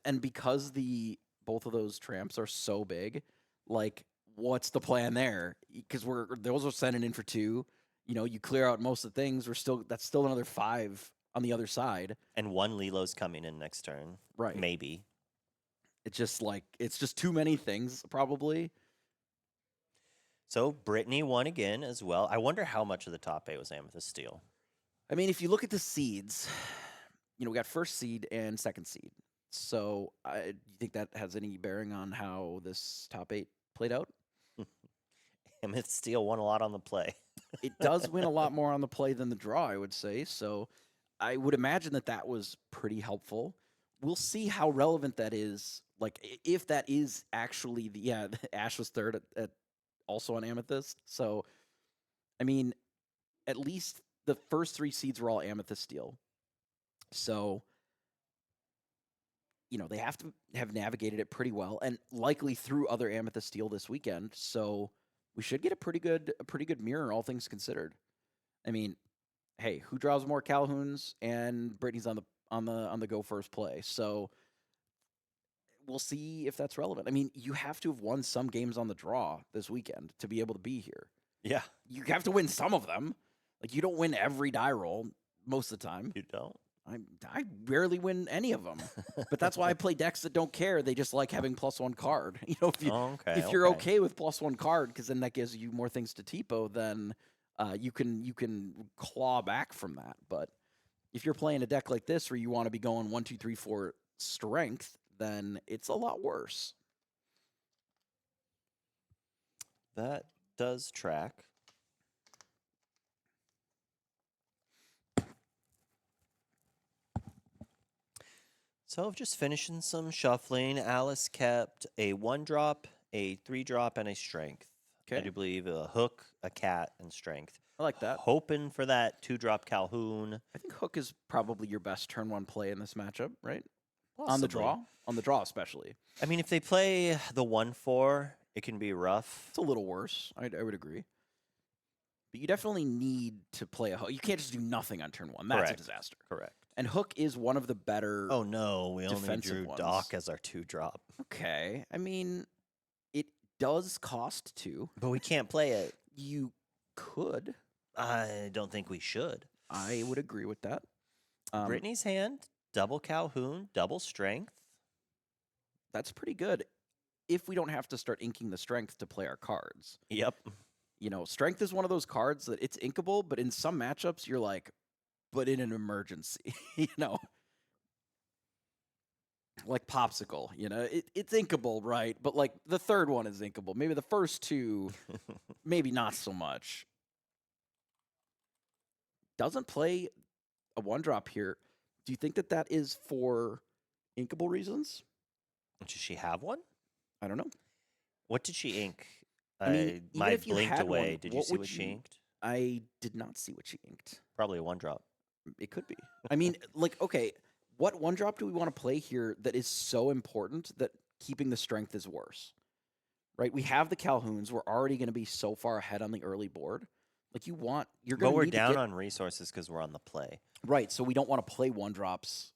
And because both of those tramps are so big, like, what's the plan there? Because those are sending in for 2. You clear out most of the things. That's still another 5 on the other side. And 1 Lilo's coming in next turn. Right. Maybe. It's just too many things, probably. So Brittany won again as well. I wonder how much of the top 8 was Amethyst Steel. I mean, if you look at the seeds, we got first seed and second seed. So do you think that has any bearing on how this top 8 played out? Amethyst Steel won a lot on the play. It does win a lot more on the play than the draw, I would say. So I would imagine that was pretty helpful. We'll see how relevant that is. Like, if that is actually Ash was third at also on Amethyst. So, I mean, at least the first 3 seeds were all Amethyst Steel. So, they have to have navigated it pretty well, and likely through other Amethyst Steel this weekend. So we should get a pretty good mirror, all things considered. I mean, hey, who draws more Calhouns? And Brittany's on the go first play. So we'll see if that's relevant. I mean, you have to have won some games on the draw this weekend to be able to be here. Yeah. You have to win some of them. Like, you don't win every die roll most of the time. You don't? I rarely win any of them. But that's why I play decks that don't care. They just like having +1 card. If you're okay with +1 card, because then that gives you more things to TPO, then you can claw back from that. But if you're playing a deck like this where you want to be going 1, 2, 3, 4 strength, then it's a lot worse. That does track. So just finishing some shuffling. Alice kept a 1-drop, a 3-drop, and a strength. Okay. I do believe a hook, a cat, and strength. I like that. Hoping for that 2-drop Calhoun. I think hook is probably your best turn 1 play in this matchup, right? Possibly. On the draw especially. I mean, if they play the 1-4, it can be rough. It's a little worse. I would agree. But you definitely need to play a hook. You can't just do nothing on turn 1. That's Correct. a disaster. Correct. And hook is one of the better. Oh no, we only defensive drew ones. Doc as our 2-drop. Okay. I mean, it does cost 2. But we can't play it. You could. I don't think we should. I would agree with that. Brittany's hand, double Calhoun, double strength. That's pretty good. If we don't have to start inking the strength to play our cards. Yep. Strength is one of those cards that it's inkable, but in some matchups, you're like, but in an emergency, like Popsicle, it's inkable, right? But like the third one is inkable. Maybe the first 2, maybe not so much. Doesn't play a 1-drop here. Do you think that is for inkable reasons? Does she have one? I don't know. What did she ink? I mean, my if you blinked had away. one, Did you see what she inked? I did not see what she inked. Probably a 1-drop. It could be. I mean, okay, what 1-drop do we want to play here that is so important that keeping the strength is worse? Right? We have the Calhouns. We're already going to be so far ahead on the early board. Like, you're going to. But we're down on resources because we're on the play. Right. So we don't want to play 1-drops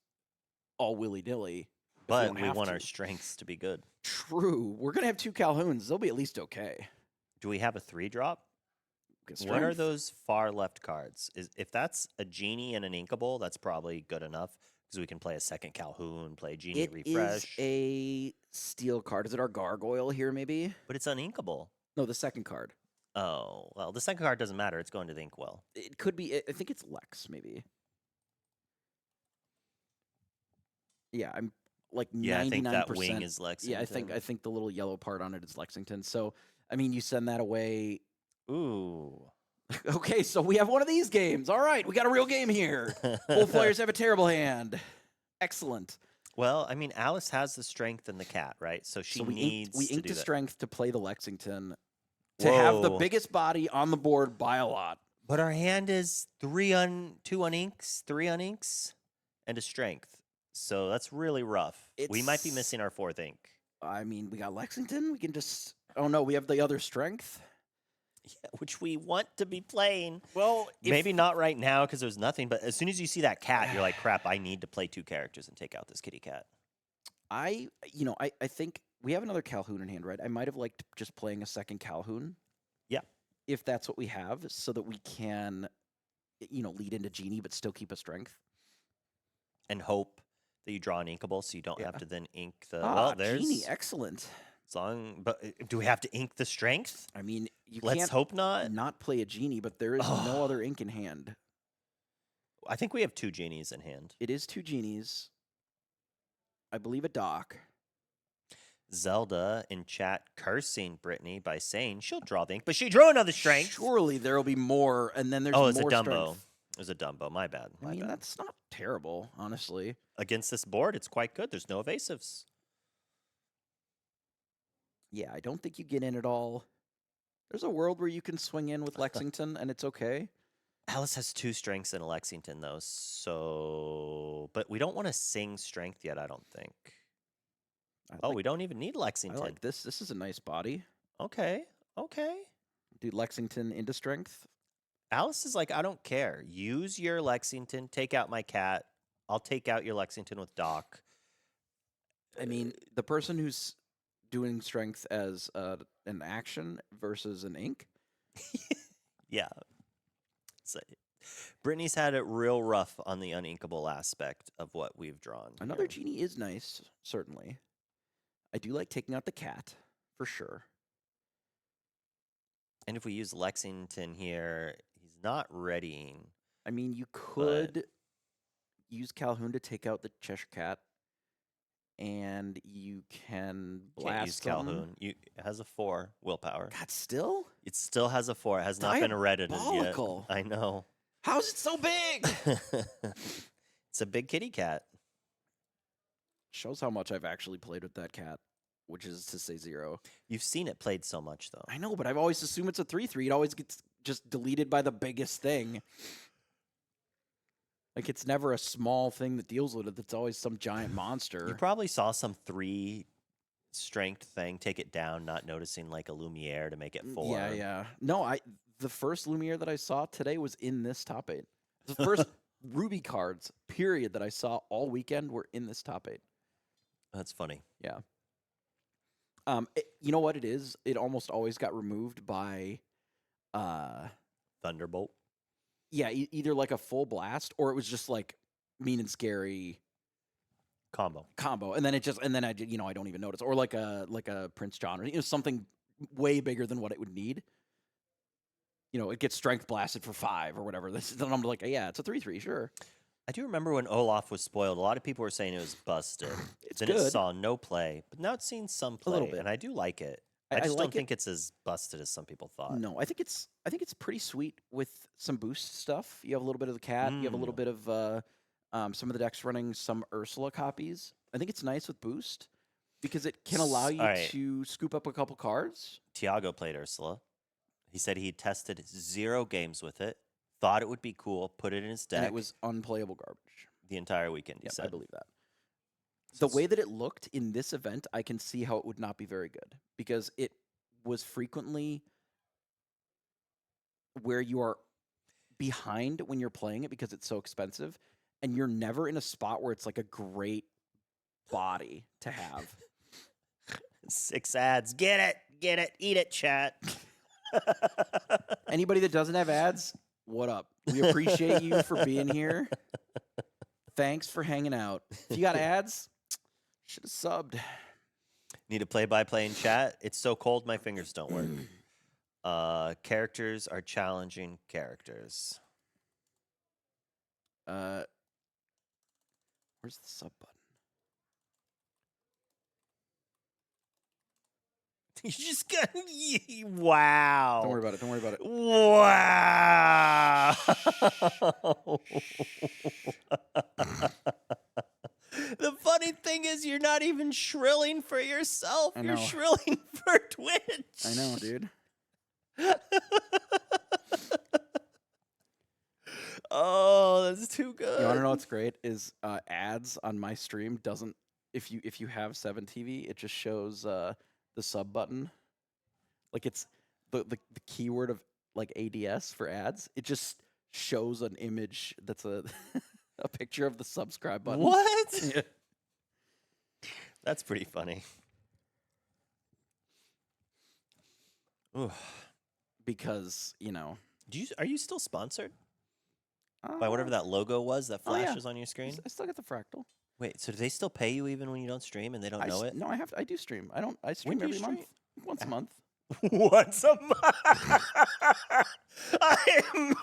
all willy nilly. But we want our strengths to be good. True. We're going to have 2 Calhouns. They'll be at least okay. Do we have a 3-drop? Strength. What are those far left cards? If that's a Genie and an Inkable, that's probably good enough because we can play a second Calhoun, play Genie Refresh. It is a steel card. Is it our Gargoyle here, maybe? But it's uninkable. No, the second card. Oh, well, the second card doesn't matter. It's going to the Inkwell. It could be. I think it's Lex, maybe. Yeah, I'm like 99%. I think that wing is Lexington. Yeah, I think the little yellow part on it is Lexington. So, I mean, you send that away. Ooh. Okay, so we have one of these games. All right, we got a real game here. Both players have a terrible hand. Excellent. Well, I mean, Alice has the strength and the cat, right? So we needs we to inked do a that. strength to play the Lexington to have the biggest body on the board by a lot. But our hand is 2 uninks, 3 uninks, and a strength. So that's really rough. We might be missing our 4th ink. I mean, we got Lexington. We can just... Oh, no, we have the other strength. Yeah, which we want to be playing. Well, maybe not right now because there's nothing, but as soon as you see that cat, you're like, crap, I need to play 2 characters and take out this kitty cat. I think we have another Calhoun in hand, right? I might have liked just playing a second Calhoun. Yeah. If that's what we have, so that we can, lead into Genie, but still keep a strength. And hope that you draw an inkable, so you don't have Yeah. to then ink the. Genie, excellent. But do we have to ink the strength? I mean, you Let's can't hope not. not play a Genie, but there is no other ink in hand. I think we have 2 genies in hand. It is 2 Genies. I believe a Doc. Zelda in chat cursing Brittany by saying she'll draw the ink, but she drew another strength. Surely there will be more, and then there's more it's a Dumbo. strength. It was a Dumbo. My bad. I mean, that's not terrible, honestly. Against this board, it's quite good. There's no evasives. Yeah, I don't think you get in at all. There's a world where you can swing in with Lexington, and it's okay. Alice has 2 strengths in a Lexington, though, but we don't want to sing strength yet, I don't think. We don't even need Lexington. I like this. This is a nice body. Okay. Dude, Lexington into strength. Alice is like, I don't care. Use your Lexington. Take out my cat. I'll take out your Lexington with Doc. I mean, the person who's doing strength as an action versus an ink. Yeah. So, Brittany's had it real rough on the uninkable aspect of what we've drawn. Another Genie is nice, certainly. I do like taking out the cat, for sure. And if we use Lexington here, he's not readying. I mean, you could use Calhoun to take out the Cheshire Cat, and you can blast Can't use Calhoun. It has a 4 willpower. God, still? It still has a 4. It has not been readited yet. Diabolical. I know. How's it so big? It's a big kitty cat. Shows how much I've actually played with that cat, which is to say 0. You've seen it played so much, though. I know, but I've always assumed it's a 3/3. It always gets just deleted by the biggest thing. Like, it's never a small thing that deals with it. It's always some giant monster. You probably saw some 3 strength thing take it down, not noticing like a Lumiere to make it 4. Yeah. No, the first Lumiere that I saw today was in this top 8. The first Ruby cards, period, that I saw all weekend were in this top 8. That's funny. Yeah. You know what it is? It almost always got removed by Thunderbolt. Yeah, either like a full blast or it was just like mean and scary combo. And then I don't even notice, or like a Prince John, or something way bigger than what it would need. It gets strength blasted for 5 or whatever. Then I'm like, yeah, it's a 3/3, sure. I do remember when Olaf was spoiled, a lot of people were saying it was busted. It's then good. It saw no play, but now it's seen some play, little bit. and I do like it. I just don't think it's as busted as some people thought. No, I think it's pretty sweet with some boost stuff. You have a little bit of the cat. You have a little bit of some of the decks running some Ursula copies. I think it's nice with boost because it can allow you to scoop up a couple cards. Tiago played Ursula. He said he tested 0 games with it, thought it would be cool, put it in his deck. And it was unplayable garbage. The entire weekend, he said. I believe that. The way that it looked in this event, I can see how it would not be very good because it was frequently where you are behind when you're playing it because it's so expensive, and you're never in a spot where it's like a great body to have. 6 ads. Get it, eat it, chat. Anybody that doesn't have ads, what up? We appreciate you for being here. Thanks for hanging out. If you got ads, should have subbed. Need a play-by-play in chat? It's so cold, my fingers don't work. Characters are challenging characters. Where's the sub button? You just got wow. Don't worry about it. Wow. The funny thing is you're not even shrilling for yourself. You're shrilling for Twitch. I know, dude. Oh, that's too good. You want to know what's great is ads on my stream doesn't. If you have 7 TV, it just shows the sub button. Like it's the keyword of like ADS for ads. It just shows an image that's a picture of the subscribe button. What? Yeah. That's pretty funny. Ooh. Because, Are you still sponsored by whatever that logo was that oh, yeah. flashes on your screen? I still get the fractal. Wait, so do they still pay you even when you don't stream and they don't know it? No, I do stream. I stream When do you every month. stream? Once a month. Once a month. I'm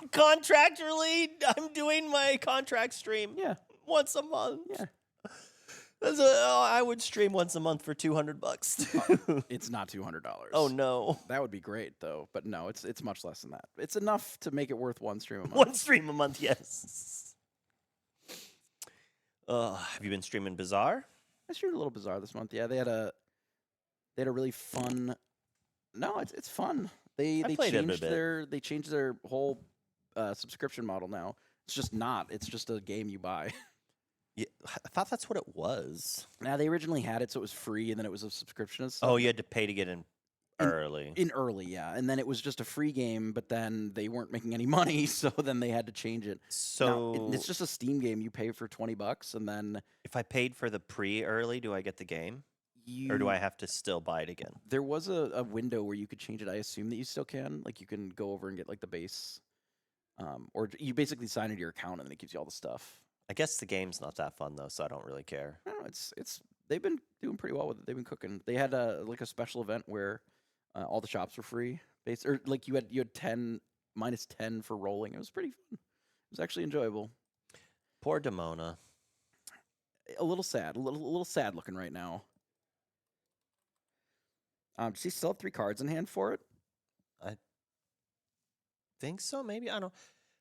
I'm doing my contract stream. Yeah. Once a month. Yeah. I would stream once a month for $200. It's not $200. Oh no. That would be great though, but no, it's much less than that. It's enough to make it worth one stream a month. One stream a month, yes. Have you been streaming Bizarre? I streamed a little Bizarre this month. Yeah, they had a really fun. No, it's fun. They changed their whole subscription model now. It's just not. It's just a game you buy. Yeah, I thought that's what it was. Now they originally had it so it was free, and then it was a subscription. And stuff. Oh, you had to pay to get in early. In early, yeah, and then it was just a free game. But then they weren't making any money, so then they had to change it. So now, it's just a Steam game. You pay for $20, and then if I paid for the pre-early, do I get the game? Or do I have to still buy it again? There was a window where you could change it. I assume that you still can. Like, you can go over and get, like, the base. Or you basically sign into your account, and then it gives you all the stuff. I guess the game's not that fun, though, so I don't really care. I don't know. It's they've been doing pretty well with it. They've been cooking. They had a special event where all the shops were free. Or, like, you had -10 for rolling. It was pretty fun. It was actually enjoyable. Poor Demona. A little sad. A little sad looking right now. Does he still have 3 cards in hand for it? I think so, maybe. I don't.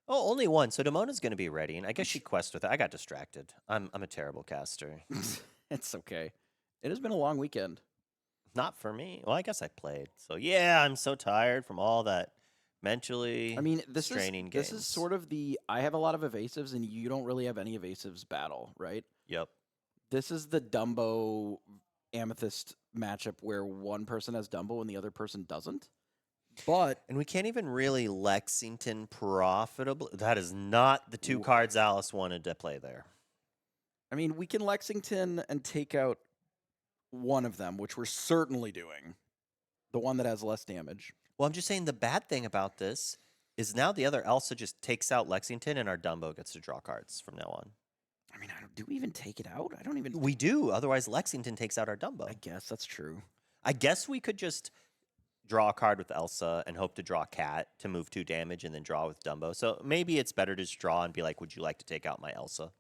Oh, only one. So Demona's going to be ready, and I guess she quests with it. I got distracted. I'm a terrible caster. It's okay. It has been a long weekend. Not for me. Well, I guess I played. So yeah, I'm so tired from all that mentally. Straining games. This is sort of the I have a lot of evasives, and you don't really have any evasives battle, right? Yep. This is the Dumbo Amethyst matchup where one person has Dumbo and the other person doesn't. And we can't even really Lexington profitably. That is not the 2 cards Alice wanted to play there. I mean, we can Lexington and take out one of them, which we're certainly doing. The one that has less damage. Well, I'm just saying the bad thing about this is now the other Elsa just takes out Lexington and our Dumbo gets to draw cards from now on. I mean, do we even take it out? I don't even... We do. Otherwise, Lexington takes out our Dumbo. I guess that's true. I guess we could just draw a card with Elsa and hope to draw Cat to move 2 damage and then draw with Dumbo. So maybe it's better to just draw and be like, would you like to take out my Elsa?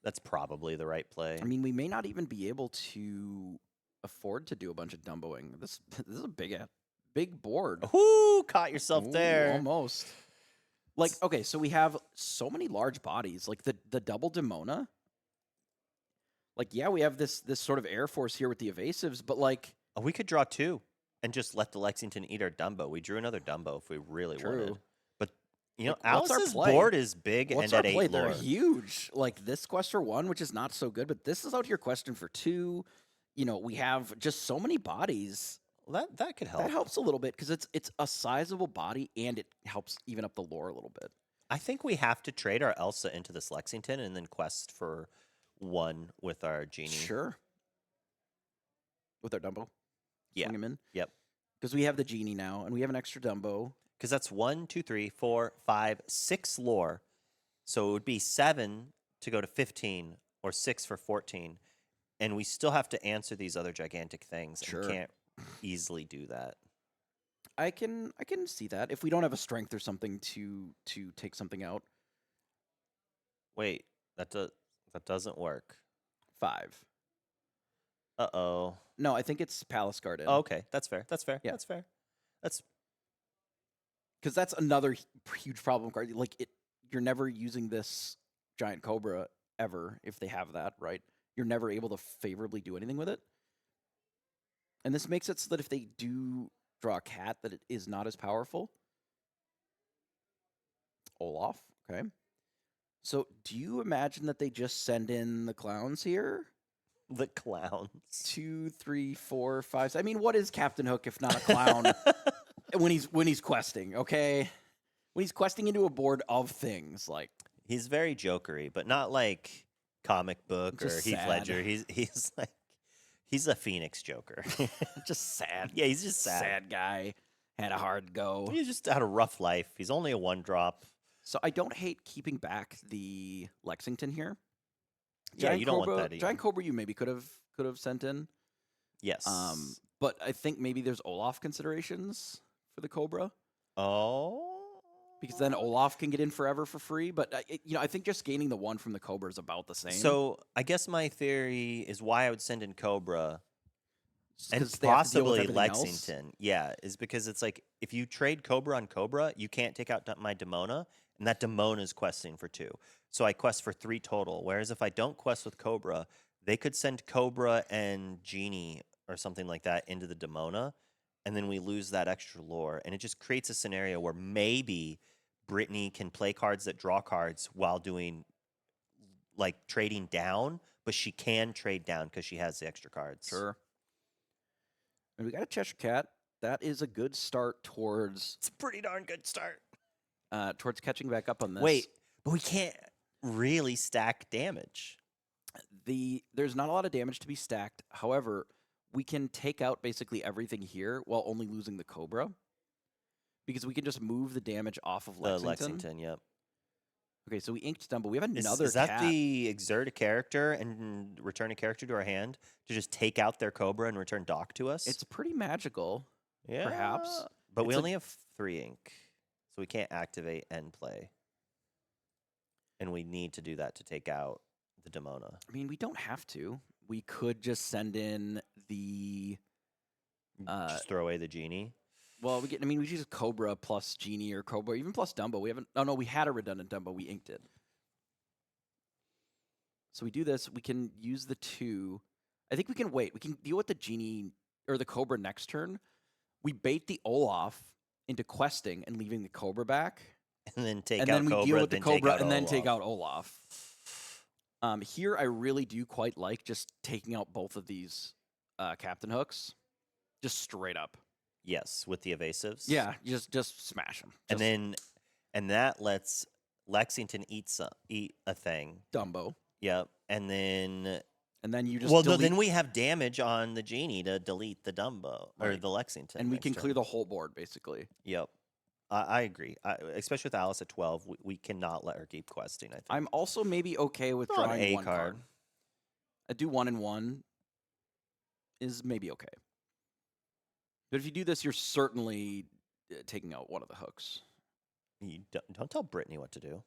That's probably the right play. I mean, we may not even be able to afford to do a bunch of Dumboing. This is a big board. Ooh, caught yourself there. Almost. Like, okay, so we have so many large bodies. Like the double Demona. Like, yeah, we have this sort of Air Force here with the evasives, but like... Oh, we could draw 2 and just let the Lexington eat our Dumbo. We drew another Dumbo if we really wanted. But, Alice's board is big and at 8 lore. They're huge. Like, this quest for 1, which is not so good, but this is out here question for 2. We have just so many bodies. Well, that could help. That helps a little bit because it's a sizable body and it helps even up the lore a little bit. I think we have to trade our Elsa into this Lexington and then quest for 1 with our Genie. Sure. With our Dumbo? Yeah. Swing him in? Yep. Because we have the Genie now and we have an extra Dumbo. Because that's 1, 2, 3, 4, 5, 6 lore. So it would be 7 to go to 15 or 6 for 14. And we still have to answer these other gigantic things. Sure. And we can't easily do that. I can see that. If we don't have a strength or something to take something out. Wait, that doesn't work. 5. Uh-oh. No, I think it's Palace Garden. Oh, okay, that's fair. Yeah. That's fair. Because that's another huge problem card. Like, you're never using this Giant Cobra ever if they have that, right? You're never able to favorably do anything with it. And this makes it so that if they do draw a cat, that it is not as powerful. Olaf, okay. So do you imagine that they just send in the clowns here? The clowns. 2, 3, 4, 5. I mean, what is Captain Hook if not a clown when he's questing? Okay, when he's questing into a board of things, like he's very jokery, but not like comic book just or Heath sad. Ledger. He's like He's a Phoenix Joker. Just sad. Yeah, he's just sad. Sad guy. Had a hard go. He's just had a rough life. He's only a 1-drop. So I don't hate keeping back the Lexington here. Yeah, you don't want that either. Giant Cobra you maybe could have sent in. Yes. But I think maybe there's Olaf considerations for the Cobra. Oh. Because then Olaf can get in forever for free. But, I think just gaining the 1 from the Cobra is about the same. So I guess my theory is why I would send in Cobra and 'Cause they have to deal with possibly everything else. Lexington. Yeah, is because it's like if you trade Cobra on Cobra, you can't take out my Demona, and that Demona is questing for 2. So I quest for 3 total. Whereas if I don't quest with Cobra, they could send Cobra and Genie or something like that into the Demona, and then we lose that extra lore. And it just creates a scenario where maybe Brittany can play cards that draw cards while doing like trading down, but she can trade down because she has the extra cards. Sure. And we got a Cheshire Cat. That is a good start towards It's a pretty darn good start. towards catching back up on this. Wait, but we can't really stack damage. There's not a lot of damage to be stacked. However, we can take out basically everything here while only losing the Cobra. Because we can just move the damage off of Lexington. The Lexington, yep. Okay, so we inked Dumbo. We have another Is that cat. the exert a character and return a character to our hand to just take out their Cobra and return Doc to us? It's pretty magical. yeah, perhaps. But we It's a- only have 3 ink, so we can't activate and play. And we need to do that to take out the Demona. I mean, we don't have to. We could just send in the. Just throw away the Genie. Well, we use Cobra plus Genie or Cobra, even plus Dumbo. We haven't. Oh no, we had a redundant Dumbo. We inked it. So we do this. We can use the 2. I think we can wait. We can deal with the Genie or the Cobra next turn. We bait the Olaf into questing and leaving the Cobra back, And then take and out then we Cobra, deal with the then take Cobra out and then take Olaf. out Olaf. Here, I really do quite like just taking out both of these Captain Hooks, just straight up. Yes, with the evasives. Yeah, just smash them. And that lets Lexington eat a thing. Dumbo, Yep. And then you just no, delete, then we have damage on the Genie to delete the Dumbo or Right. the Lexington. and we next can turn. clear the whole board basically. Yep. I agree. Especially with Alice at 12, we cannot let her keep questing, I think. I'm also maybe okay with Not an drawing A one card. card. I do 1 and 1 is maybe okay. But if you do this, you're certainly taking out one of the hooks. You don't tell Brittany what to do.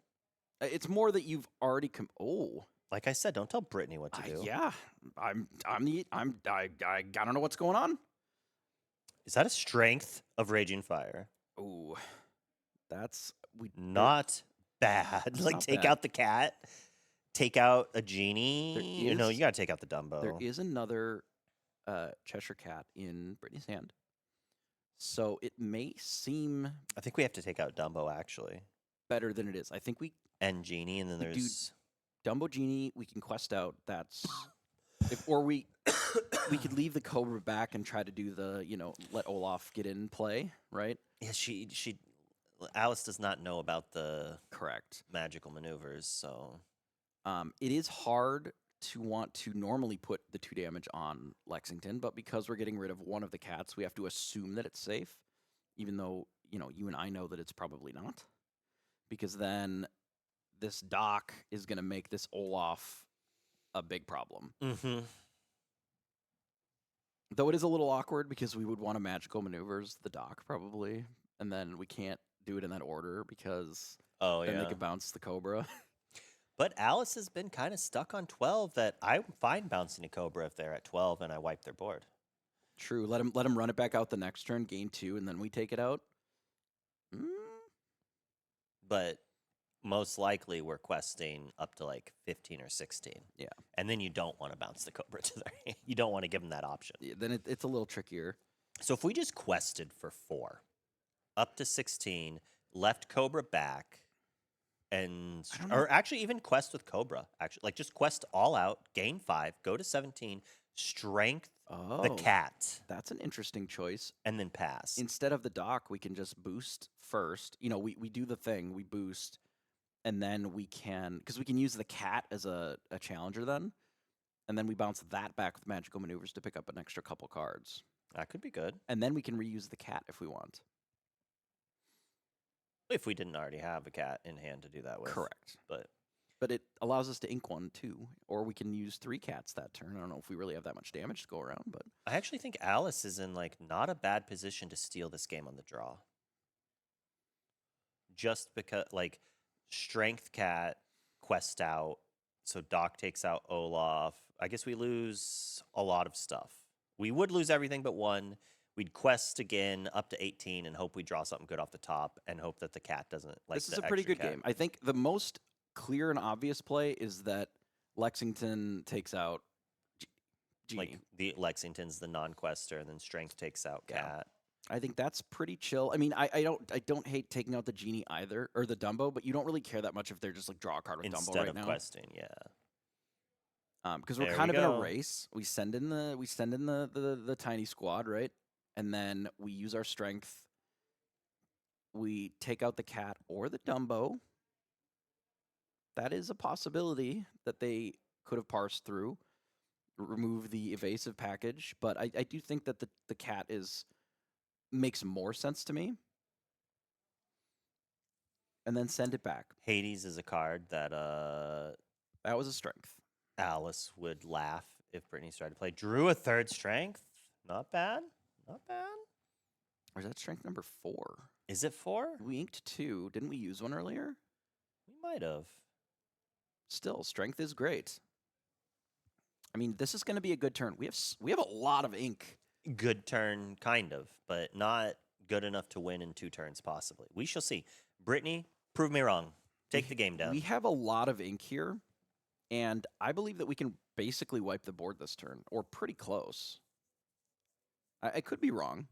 It's more that you've already Like I said, don't tell Brittany what to do. Yeah, I don't know what's going on. Is that a strength of Raging Fire? Oh, that's Not bad. Like, not take bad. out the cat, take out a Genie. You is- got to take out the Dumbo. There is another Cheshire Cat in Brittany's hand, so it may seem I think we have to take out Dumbo, actually. better than it is. I think we And Genie, and then We do- there's... Dumbo Genie we can quest out. That's we could leave the Cobra back and try to do the let Olaf get in play, right? Yeah, Alice does not know about the Correct. magical maneuvers, so... It is hard to want to normally put the 2 damage on Lexington, but because we're getting rid of one of the cats, we have to assume that it's safe, even though, you and I know that it's probably not. Because then this Doc is going to make this Olaf a big problem. Mm-hmm. Though it is a little awkward because we would want to magical maneuvers the Doc probably, and then we can't do it in that order because Oh, then yeah. they could bounce the Cobra. But Alice has been kind of stuck on 12 that I'm fine bouncing a Cobra if they're at 12 and I wipe their board. True. Let him run it back out the next turn, gain 2, and then we take it out. But most likely we're questing up to like 15 or 16. Yeah. And then you don't want to bounce the Cobra to their hand. You don't want to give them that option. Yeah, then it's a little trickier. So if we just quested for 4, up to 16, left Cobra back, and I don't know. or actually even quest with Cobra, actually, like just quest all out, gain 5, go to 17, strength Oh, the cat, that's an interesting choice. and then pass. Instead of the Doc, we can just boost first. We do the thing, we boost, and then we can, because we can use the cat as a challenger then. and then we bounce that back with magical maneuvers to pick up an extra couple cards. That could be good. And then we can reuse the cat if we want. If we didn't already have a cat in hand to do that with. Correct. But it allows us to ink one too, or we can use 3 cats that turn. I don't know if we really have that much damage to go around, but I actually think Alice is in like not a bad position to steal this game on the draw. Just because like Strength Cat, Quest out, so Doc takes out Olaf. I guess we lose a lot of stuff. We would lose everything but 1. We'd Quest again up to 18 and hope we draw something good off the top and hope that the cat doesn't like this is a pretty good game. I think the most clear and obvious play is that Lexington takes out Genie. Like the Lexington's the non-quester, and then Strength takes out Yeah. Cat. I think that's pretty chill. I mean, I don't hate taking out the Genie either, or the Dumbo, but you don't really care that much if they're just like draw a card with Dumbo Instead right of now. questing, yeah. Because we're There kind we of in a go. race. We send in the tiny squad, right? And then we use our strength. We take out the cat or the Dumbo. That is a possibility that they could have parsed through, remove the evasive package. But I do think that the cat makes more sense to me. And then send it back. Hades is a card that That was a strength. Alice would laugh if Brittany started to play. Drew a 3rd strength. Not bad. Not bad. Or is that strength number 4? Is it 4? We inked 2. Didn't we use one earlier? We might have. Still, strength is great. I mean, this is going to be a good turn. We have a lot of ink. Good turn, kind of, but not good enough to win in 2 turns, possibly. We shall see. Brittany, prove me wrong. Take the game down. We have a lot of ink here, and I believe that we can basically wipe the board this turn, or pretty close. I could be wrong.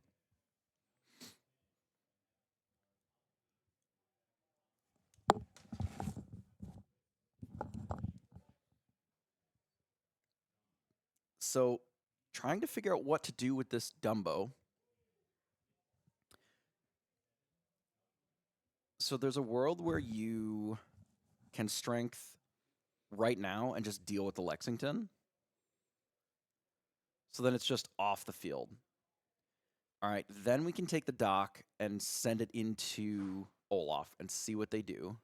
So, trying to figure out what to do with this Dumbo. So there's a world where you can strength right now and just deal with the Lexington. So then it's just off the field. All right, then we can take the Doc and send it into Olaf and see what they do.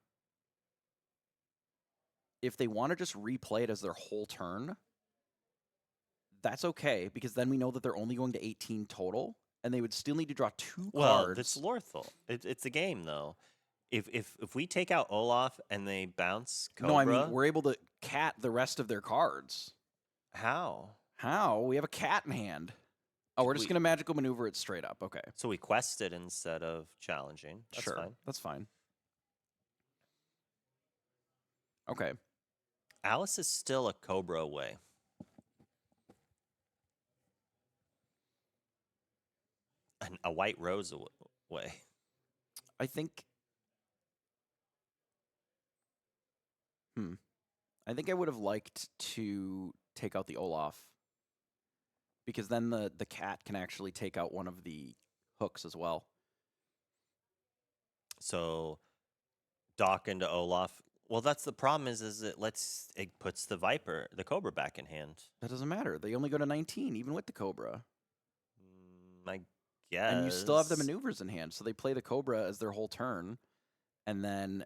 If they want to just replay it as their whole turn, that's okay, because then we know that they're only going to 18 total, and they would still need to draw 2 Well, cards. it's Lorthal. It's a game, though. If we take out Olaf and they bounce Cobra, No, I mean, we're able to cat the rest of their cards. how? How? We have a cat in hand. Oh, we're just We- going to magical maneuver it straight up. Okay. So we quested instead of challenging. That's sure. fine. That's fine. Okay. Alice is still a Cobra away. And a white rose away. I think... I think I would have liked to take out the Olaf, because then the cat can actually take out one of the hooks as well. So Doc into Olaf. Well, that's the problem is it puts the Cobra back in hand. That doesn't matter. They only go to 19, even with the Cobra. I guess. And you still have the maneuvers in hand, so they play the Cobra as their whole turn. And then,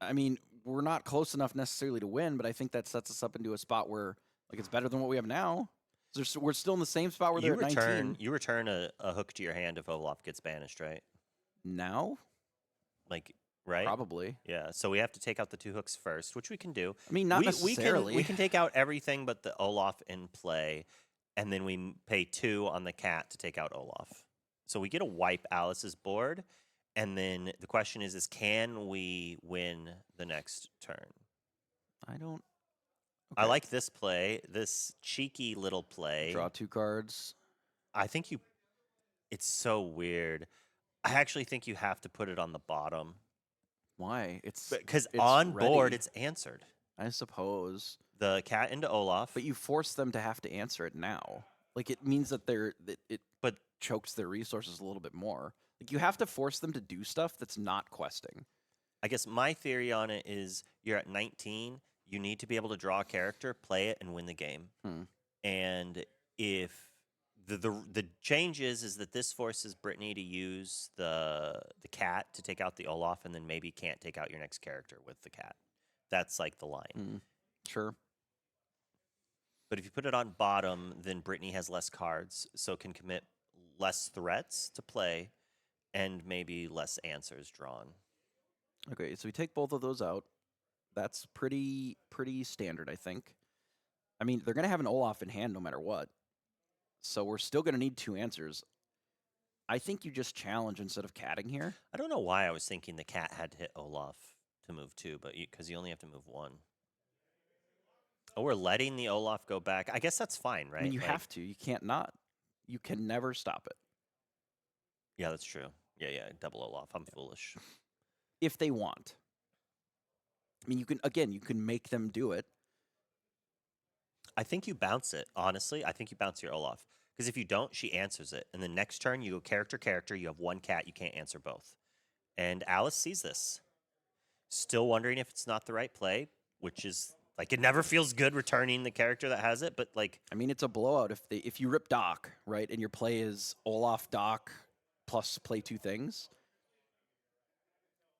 I mean, we're not close enough necessarily to win, but I think that sets us up into a spot where, like, it's better than what we have now. So we're still in the same spot where they're at 19. You return a hook to your hand if Olaf gets banished, right? Now? Like, right? Probably. Yeah, so we have to take out the 2 hooks first, which we can do. I mean, not necessarily. We can take out everything but the Olaf in play, and then we pay 2 on the cat to take out Olaf. So we get to wipe Alice's board, and then the question is can we win the next turn? I don't... I Okay. like this play, this cheeky little play. Draw 2 cards. I think it's so weird. I actually think you have to put it on the bottom. Why? Because it's on board, ready. it's answered. I suppose. The cat into Olaf. But you force them to have to answer it now. Like, it means that But chokes their resources a little bit more. Like, you have to force them to do stuff that's not questing. I guess my theory on it is you're at 19. You need to be able to draw a character, play it, and win the game. And if the change is that this forces Brittany to use the cat to take out the Olaf, and then maybe can't take out your next character with the cat. That's like the line. Sure. But if you put it on bottom, then Brittany has less cards, so can commit less threats to play, and maybe less answers drawn. Okay, so we take both of those out. That's pretty standard, I think. I mean, they're going to have an Olaf in hand no matter what. So we're still going to need 2 answers. I think you just challenge instead of catting here. I don't know why I was thinking the cat had to hit Olaf to move 2, but because you only have to move 1. Oh, we're letting the Olaf go back. I guess that's fine, right? I mean, you have to. You can't not. You can never stop it. Yeah, that's true. Yeah, double Olaf. I'm foolish. If they want. I mean, you can make them do it. I think you bounce it, honestly. I think you bounce your Olaf. Because if you don't, she answers it. And the next turn, you go character, you have 1 cat, you can't answer both. And Alice sees this. Still wondering if it's not the right play, which is, like, it never feels good returning the character that has it, but, like... I mean, it's a blowout if you rip Doc, right, and your play is Olaf, Doc, plus play 2 things.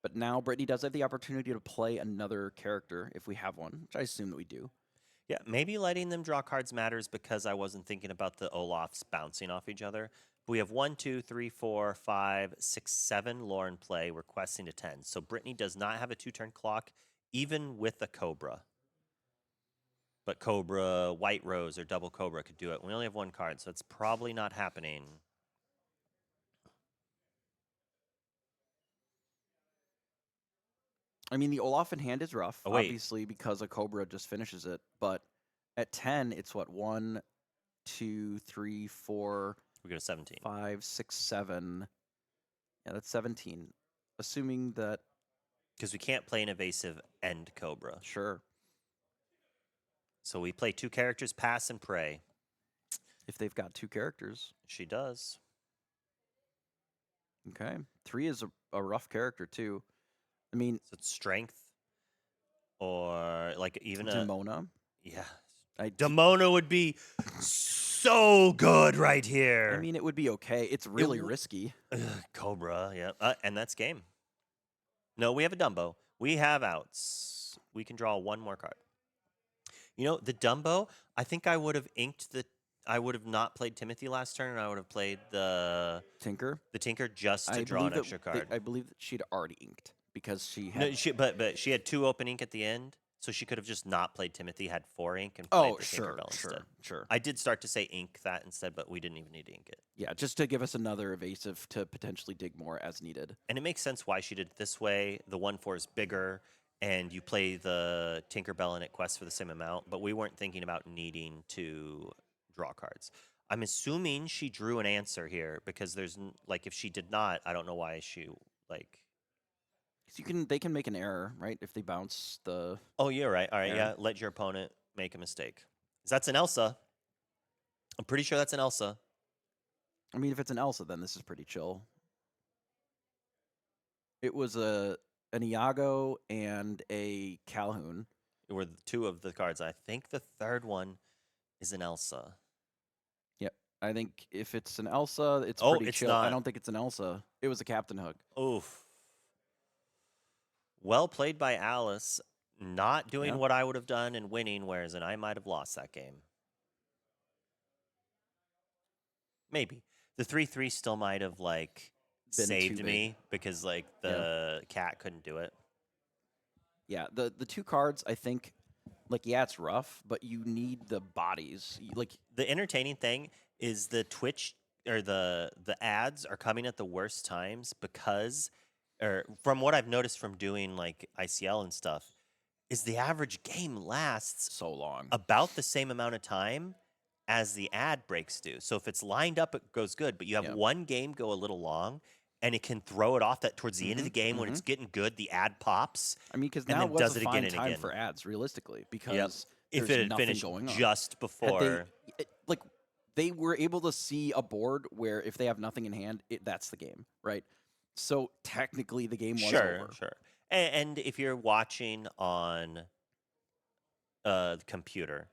But now Brittany does have the opportunity to play another character if we have one, which I assume that we do. Yeah, maybe letting them draw cards matters because I wasn't thinking about the Olafs bouncing off each other. But we have 1, 2, 3, 4, 5, 6, 7 lore in play. We're questing to 10. So Brittany does not have a 2-turn clock, even with a Cobra. But Cobra, White Rose, or Double Cobra could do it. We only have 1 card, so it's probably not happening. I mean, the Olaf in hand is rough, Oh, wait. obviously, because a Cobra just finishes it. But at 10, it's what? 1, 2, 3, 4... We go to 17. 5, 6, 7. Yeah, that's 17. Assuming that... Because we can't play an evasive and Cobra. Sure. So we play 2 characters, pass and pray. If they've got 2 characters. She does. Okay. 3 is a rough character, too. I mean... So it's strength. Or, like, even Demona. Yeah. Demona would be so good right here. I mean, it would be okay. It's really risky. Cobra, yeah. And that's game. No, we have a Dumbo. We have outs. We can draw 1 more card. You know, the Dumbo, I think I would have inked the... I would have not played Timothy last turn, and I would have played the... Tinker? The Tinker just to draw an extra card. I believe that she'd already inked because she had... No, but she had 2 open ink at the end, so she could have just not played Timothy, had 4 ink, and played the Tinkerbell instead. Sure. I did start to say ink that instead, but we didn't even need to ink it. Yeah, just to give us another evasive to potentially dig more as needed. And it makes sense why she did it this way. The 1/4 is bigger, and you play the Tinkerbell and it quests for the same amount, but we weren't thinking about needing to draw cards. I'm assuming she drew an answer here because there's, like, if she did not, I don't know why she, like... Because they can make an error, right, if they bounce the... Oh, you're right. All right, yeah. Let your opponent make a mistake. That's an Elsa. I'm pretty sure that's an Elsa. I mean, if it's an Elsa, then this is pretty chill. It was an Iago and a Calhoun. It were 2 of the cards. I think the 3rd one is an Elsa. Yep. I think if it's an Elsa, it's pretty chill. Not. I don't think it's an Elsa. It was a Captain Hook. Oof. Well played by Alice. Not doing what I would have done and winning, whereas I might have lost that game. Maybe. The 3/3 still might have, like, saved me because, like, the cat couldn't do it. Yeah, the 2 cards, I think, like, yeah, it's rough, but you need the bodies. Like, the entertaining thing is the Twitch or the ads are coming at the worst times because, or from what I've noticed from doing, like, ICL and stuff, is the average game lasts so long, about the same amount of time as the ad breaks do. So if it's lined up, it goes good, but you have one game go a little long, and it can throw it off that towards the end of the game when it's getting good, the ad pops. I mean, because now was a fine time for ads, realistically, because if it had finished just before. They were able to see a board where if they have nothing in hand, that's the game, right? So technically the game was over. Sure. And if you're watching on computer,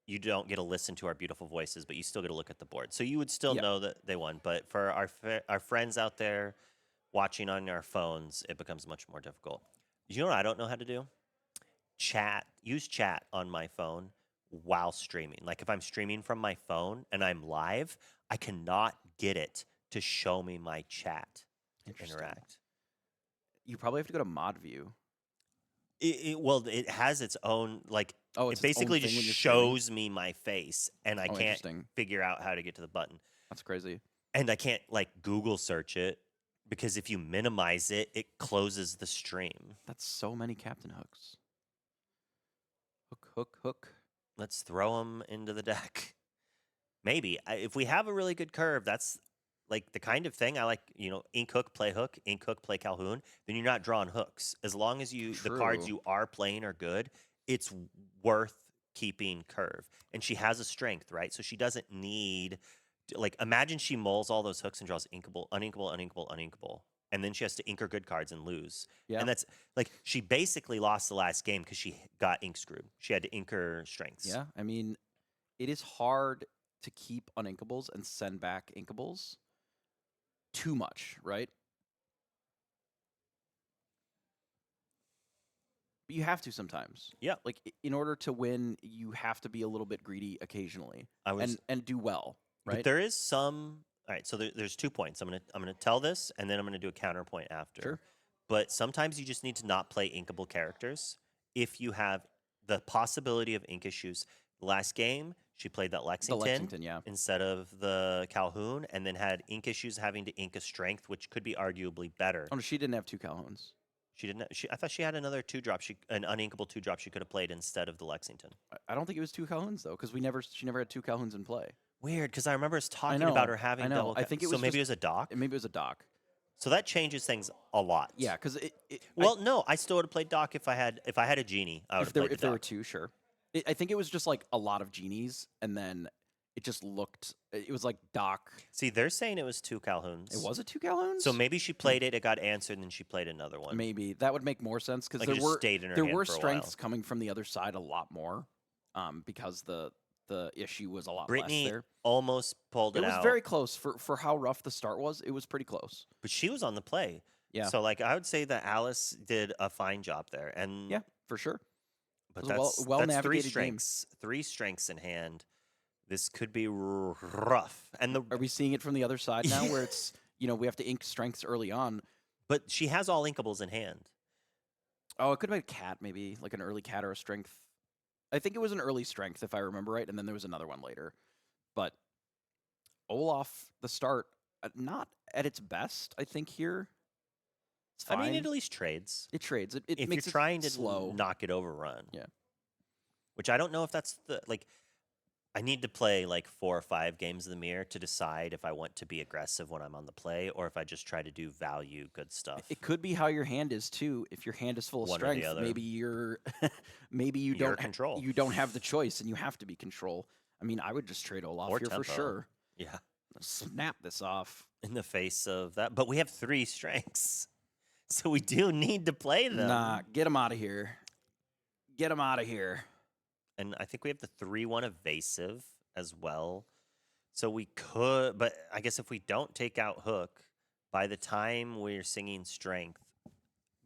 you don't get to listen to our beautiful voices, but you still get to look at the board. So you would still Yeah. know that they won. But for our friends out there watching on our phones, it becomes much more difficult. You know what I don't know how to do? Use chat on my phone while streaming. Like if I'm streaming from my phone and I'm live, I cannot get it to show me my chat to Interesting. interact. You probably have to go to mod view. Well, it has its own, like, Oh, it it's its own basically thing just when you're streaming? shows me my face, and I Oh, can't interesting. figure out how to get to the button. That's crazy. And I can't, like, Google search it, because if you minimize it, it closes the stream. That's so many captain hooks. Hook. Let's throw them into the deck. Maybe. If we have a really good curve, that's, like, the kind of thing I like, ink hook, play Calhoun, then you're not drawing hooks. As long as the cards True. you are playing are good, it's worth keeping curve. And she has a strength, right? So she doesn't need, like, imagine she mulls all those hooks and draws inkable, uninkable. And then she has to ink her good cards and lose. Yeah. And that's, like, she basically lost the last game because she got ink screwed. She had to ink her strengths. Yeah. I mean, it is hard to keep uninkables and send back inkables too much, right? But you have to sometimes. Yeah. Like in order to win, you have to be a little bit greedy occasionally and do well, right? But there is some. All right, so there's 2 points. I'm gonna tell this, and then I'm gonna do a counterpoint after. Sure. But sometimes you just need to not play inkable characters if you have the possibility of ink issues. Last game, she played that Lexington, yeah. instead of the Calhoun, and then had ink issues having to ink a strength, which could be arguably better. Oh, no, she didn't have 2 Calhouns. She didn't. I thought she had another 2-drop. An uninkable 2-drop she could have played instead of the Lexington. I don't think it was 2 Calhouns though, because she never had 2 Calhouns in play. Weird, because I remember us talking know, about her having I know. double. I think it was maybe it was a dock. Maybe it was a dock. So that changes things a lot. Yeah, because no, I still would have played dock if I had a genie. I would have played if there were 2, sure. I think it was just like a lot of genies, and then it just looked. It was like dock. See, they're saying it was 2 Calhouns. It was a 2 Calhouns. So maybe she played it got answered, and then she played another one. Maybe that would make more sense because Like there were strengths coming from the other side a lot more, because the issue was a lot Brittany less there. Almost pulled it out. It was very close for how rough the start was. It was pretty close. But she was on the play. Yeah. So, like, I would say that Alice did a fine job there. And yeah, for sure. But that's that's 3 strengths. 3 strengths in hand. This could be rough. And are we seeing it from the other side now, where it's we have to ink strengths early on? But she has all inkables in hand. Oh, it could have been a cat, maybe like an early cat or a strength. I think it was an early strength, if I remember right, and then there was another one later. But Olaf, the start, not at its best, I think here. It's fine. I mean, it at least trades. It trades. It if makes you're trying to slow. Knock it overrun. Yeah. Which I don't know if that's I need to play like 4 or 5 games of the mirror to decide if I want to be aggressive when I'm on the play or if I just try to do value good stuff. It could be how your hand is too. If your hand is full of One or strength, the other. maybe you You're don't control. You don't have the choice, and you have to be control. I mean, I would just trade Olaf Or here tempo. for sure. Yeah. Snap this off. In the face of that. But we have 3 strengths. So we do need to play them. Nah, get him out of here. Get him out of here. And I think we have the 3-1 evasive as well. So we could, but I guess if we don't take out Hook, by the time we're singing Strength,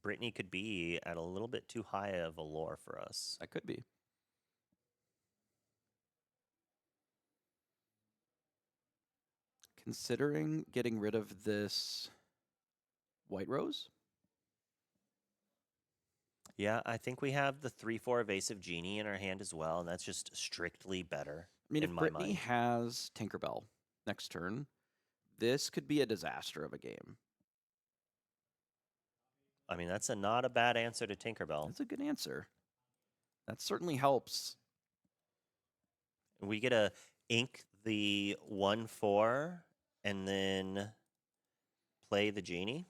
Brittany could be at a little bit too high of a lore for us. That could be. Considering getting rid of this White Rose? Yeah, I think we have the 3-4 evasive genie in our hand as well, and that's just strictly better. I mean, in if my Brittany mind. has Tinkerbell next turn, this could be a disaster of a game. I mean, that's not a bad answer to Tinkerbell. That's a good answer. That certainly helps. We get to ink the 1-4 and then play the genie.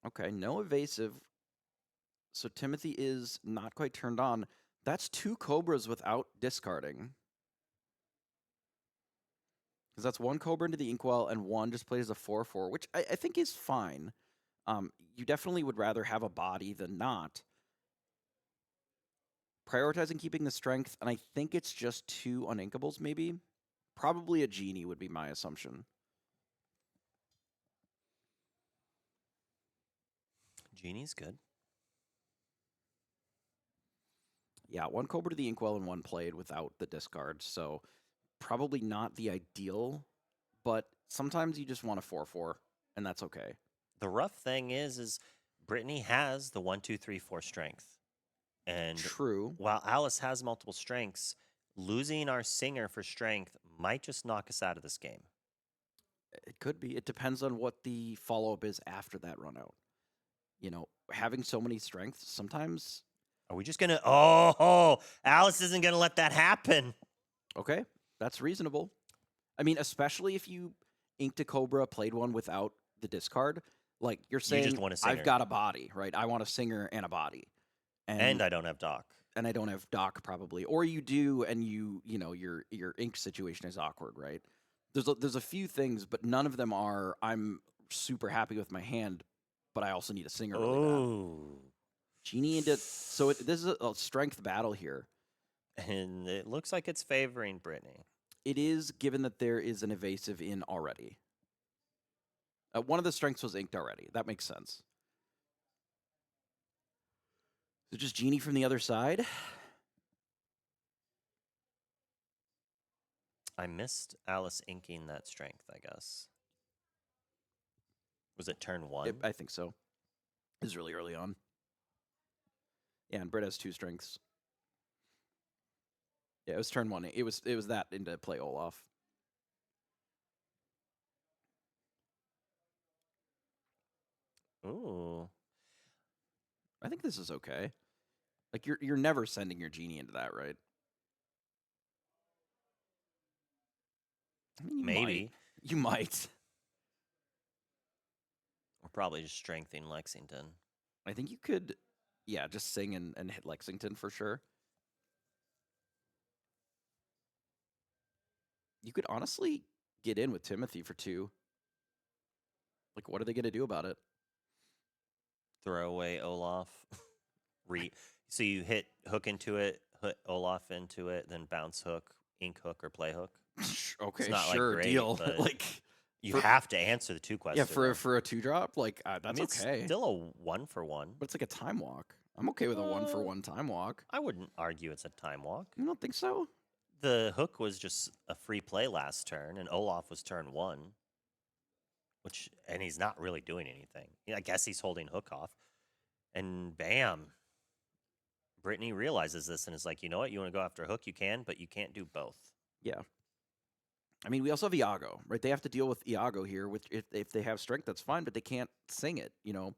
Okay, no evasive. So Timothy is not quite turned on. That's 2 Cobras without discarding. Because that's one Cobra into the Inkwell and one just plays a 4/4, which I think is fine. You definitely would rather have a body than not. Prioritizing keeping the strength, and I think it's just 2 uninkables, maybe. Probably a genie would be my assumption. Genie's good. Yeah, one Cobra to the Inkwell and one played without the discard, so probably not the ideal, but sometimes you just want a 4/4, and that's okay. The rough thing is Brittany has the 1, 2, 3, 4 strength. And True. while Alice has multiple strengths, losing our singer for strength might just knock us out of this game. It could be. It depends on what the follow-up is after that run out. You know, having so many strengths, sometimes... Are we just going to... Oh, Alice isn't going to let that happen. Okay, that's reasonable. I mean, especially if you inked a Cobra, played one without the discard. Like, you're saying, just want a singer. I've got a body, right? I want a singer and a body. And I don't have Doc. And I don't have Doc, probably. Or you do, and you know, your ink situation is awkward, right? There's a few things, but none of them are, I'm super happy with my hand, but I also need a singer really bad. Oh. Genie into... So this is a strength battle here. And it looks like it's favoring Brittany. It is, given that there is an evasive in already. One of the strengths was inked already. That makes sense. So just Genie from the other side. I missed Alice inking that strength, I guess. Was it turn 1? I think so. It was really early on. Yeah, and Britt has 2 strengths. Yeah, it was turn 1. It was that into play Olaf. Ooh. I think this is okay. Like, you're never sending your Genie into that, right? I mean, Maybe. You might. We're probably just strengthening Lexington. I think you could, yeah, just sing and hit Lexington for sure. You could honestly get in with Timothy for 2. Like, what are they going to do about it? Throw away Olaf. So you hit hook into it, hit Olaf into it, then bounce hook, ink hook, or play hook. Okay, not, like, sure, great, deal. but Like, you have to answer the 2 questions. yeah, for a 2-drop, like that's I mean, okay. It's still a 1-for-1. But it's like a time walk. I'm okay with a 1-for-1 time walk. I wouldn't argue it's a time walk. You don't think so? The hook was just a free play last turn, and Olaf was turn 1. And he's not really doing anything. I guess he's holding hook off. And bam. Brittany realizes this and is like, you know what? You want to go after hook? You can, but you can't do both. Yeah. I mean, we also have Iago, right? They have to deal with Iago here. Which if they have strength, that's fine, but they can't sing it, you know?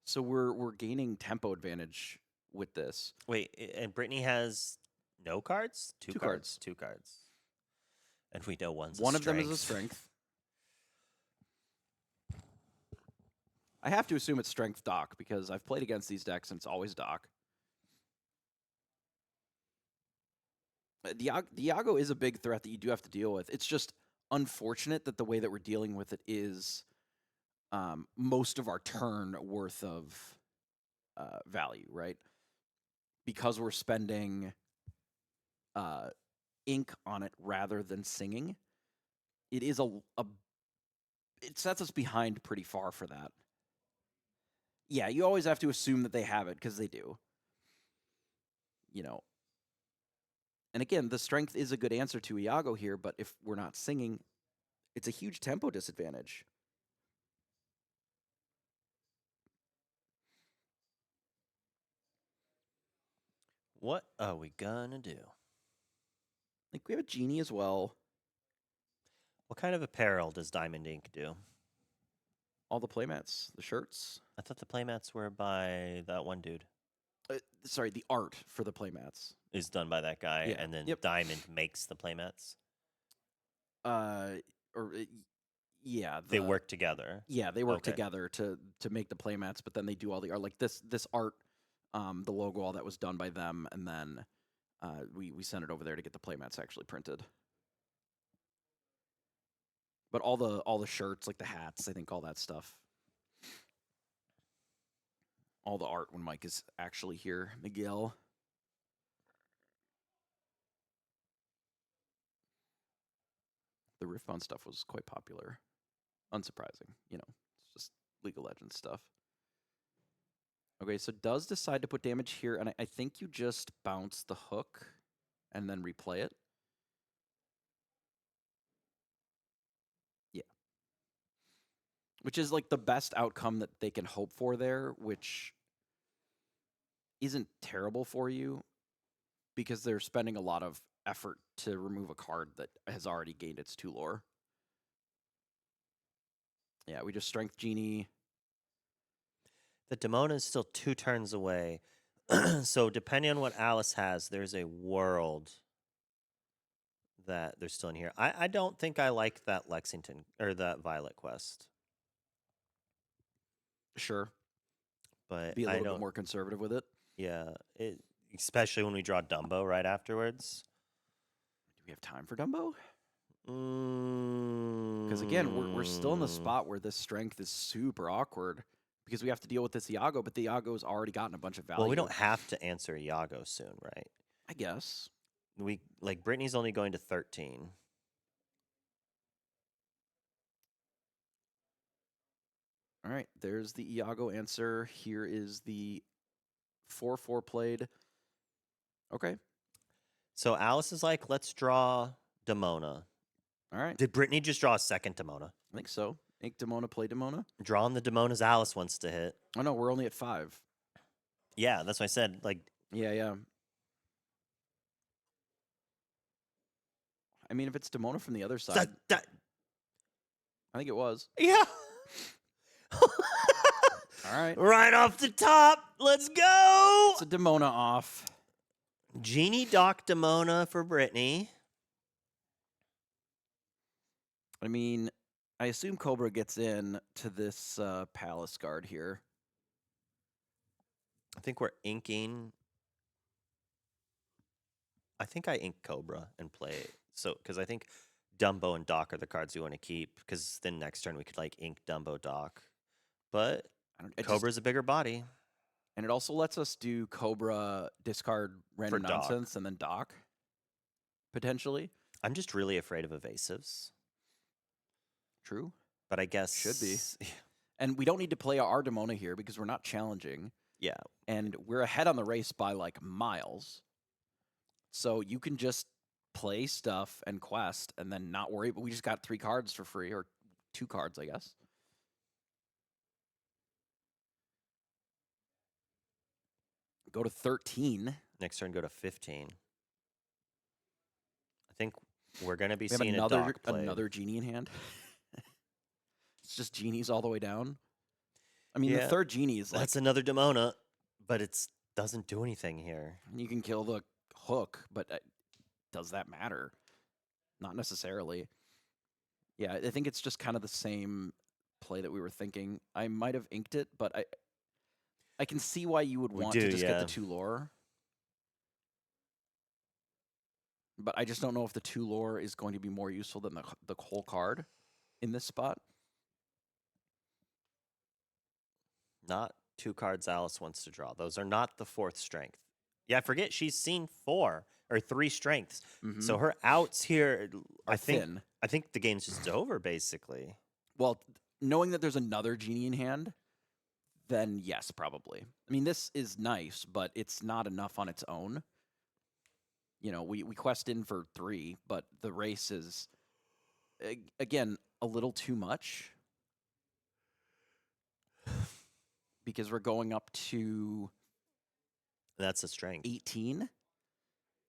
So we're gaining tempo advantage with this. Wait, and Brittany has no cards? 2 cards. 2 cards. And we know one's one a of them is a strength. I have to assume it's strength Doc because I've played against these decks and it's always Doc. The Iago is a big threat that you do have to deal with. It's just unfortunate that the way that we're dealing with it is most of our turn worth of value, right? Because we're spending ink on it rather than singing. It is it sets us behind pretty far for that. Yeah, you always have to assume that they have it because they do. You know. And again, the strength is a good answer to Iago here, but if we're not singing, it's a huge tempo disadvantage. What are we gonna do? Like, we have a Genie as well. What kind of apparel does Diamond Ink do? All the playmats, the shirts. I thought the playmats were by that one dude. Sorry, the art for the playmats is done by that guy, Yeah. and then Yep. Diamond makes the playmats. Yeah, they work together. Yeah, they work together to make the playmats, but then they do all the art. Like this art, the logo, all that was done by them, and then we sent it over there to get the playmats actually printed. But all the shirts, like the hats, I think all that stuff. All the art when Mike is actually here, Miguel. The Riftbound stuff was quite popular. Unsurprising, you know. It's just League of Legends stuff. Okay, so does decide to put damage here, and I think you just bounce the hook and then replay it. Yeah. Which is like the best outcome that they can hope for there, which isn't terrible for you because they're spending a lot of effort to remove a card that has already gained its 2 lore. Yeah, we just Strength Genie. The Demona is still 2 turns away. So depending on what Alice has, there's a world that they're still in here. I don't think I like that Lexington or that Violet quest. Sure. But Be a I little don't, bit more conservative with it. Yeah, especially when we draw Dumbo right afterwards. Do we have time for Dumbo? Because Because again, we're still in the spot where this strength is super awkward because we have to deal with this Iago, but the Iago's already gotten a bunch of value. Well, we don't have to answer Iago soon, right? I guess. Brittany's only going to 13. All right, there's the Iago answer. Here is the 4/4 played. Okay. So Alice is like, let's draw Demona. All right. Did Brittany just draw a second Demona? I think so. Ink Demona, play Demona. Drawing the Demonas Alice wants to hit. Oh, no, we're only at 5. Yeah, that's what I said. Like, Yeah. I mean, if it's Demona from the other side, I think it was. Yeah. All right. Right off the top. Let's go. It's a Demona off. Genie Doc Demona for Brittany. I mean, I assume Cobra gets in to this Palace guard here. I think we're inking. I think I ink Cobra and play it. So, because I think Dumbo and Doc are the cards we want to keep. Because then next turn we could like ink Dumbo Doc. But Cobra's a bigger body. And it also lets us do Cobra, discard random For Doc. nonsense, and then Doc, potentially. I'm just really afraid of evasives. True. But I guess. Should be. And we don't need to play our Demona here because we're not challenging. Yeah. And we're ahead on the race by like miles. So you can just play stuff and quest and then not worry. But we just got 3 cards for free, or 2 cards, I guess. Go to 13. Next turn, go to 15. I think we're going to be We have seeing another Genie in hand. It's just Genies all the way down. I mean, the third Genie is like... That's another Demona, but it doesn't do anything here. You can kill the hook, but does that matter? Not necessarily. Yeah, I think it's just kind of the same play that we were thinking. I might have inked it, but I can see why you would want to just get the 2 lore. But I just don't know if the 2 lore is going to be more useful than the whole card in this spot. Not 2 cards Alice wants to draw. Those are not the 4th strength. Yeah, I forget she's seen 4 or 3 strengths. Mm-hmm. So her outs here are thin. I think the game's just over, basically. Well, knowing that there's another Genie in hand, then yes, probably. I mean, this is nice, but it's not enough on its own. You know, we quest in for 3, but the race is, again, a little too much. Because we're going up to... That's a strength. 18?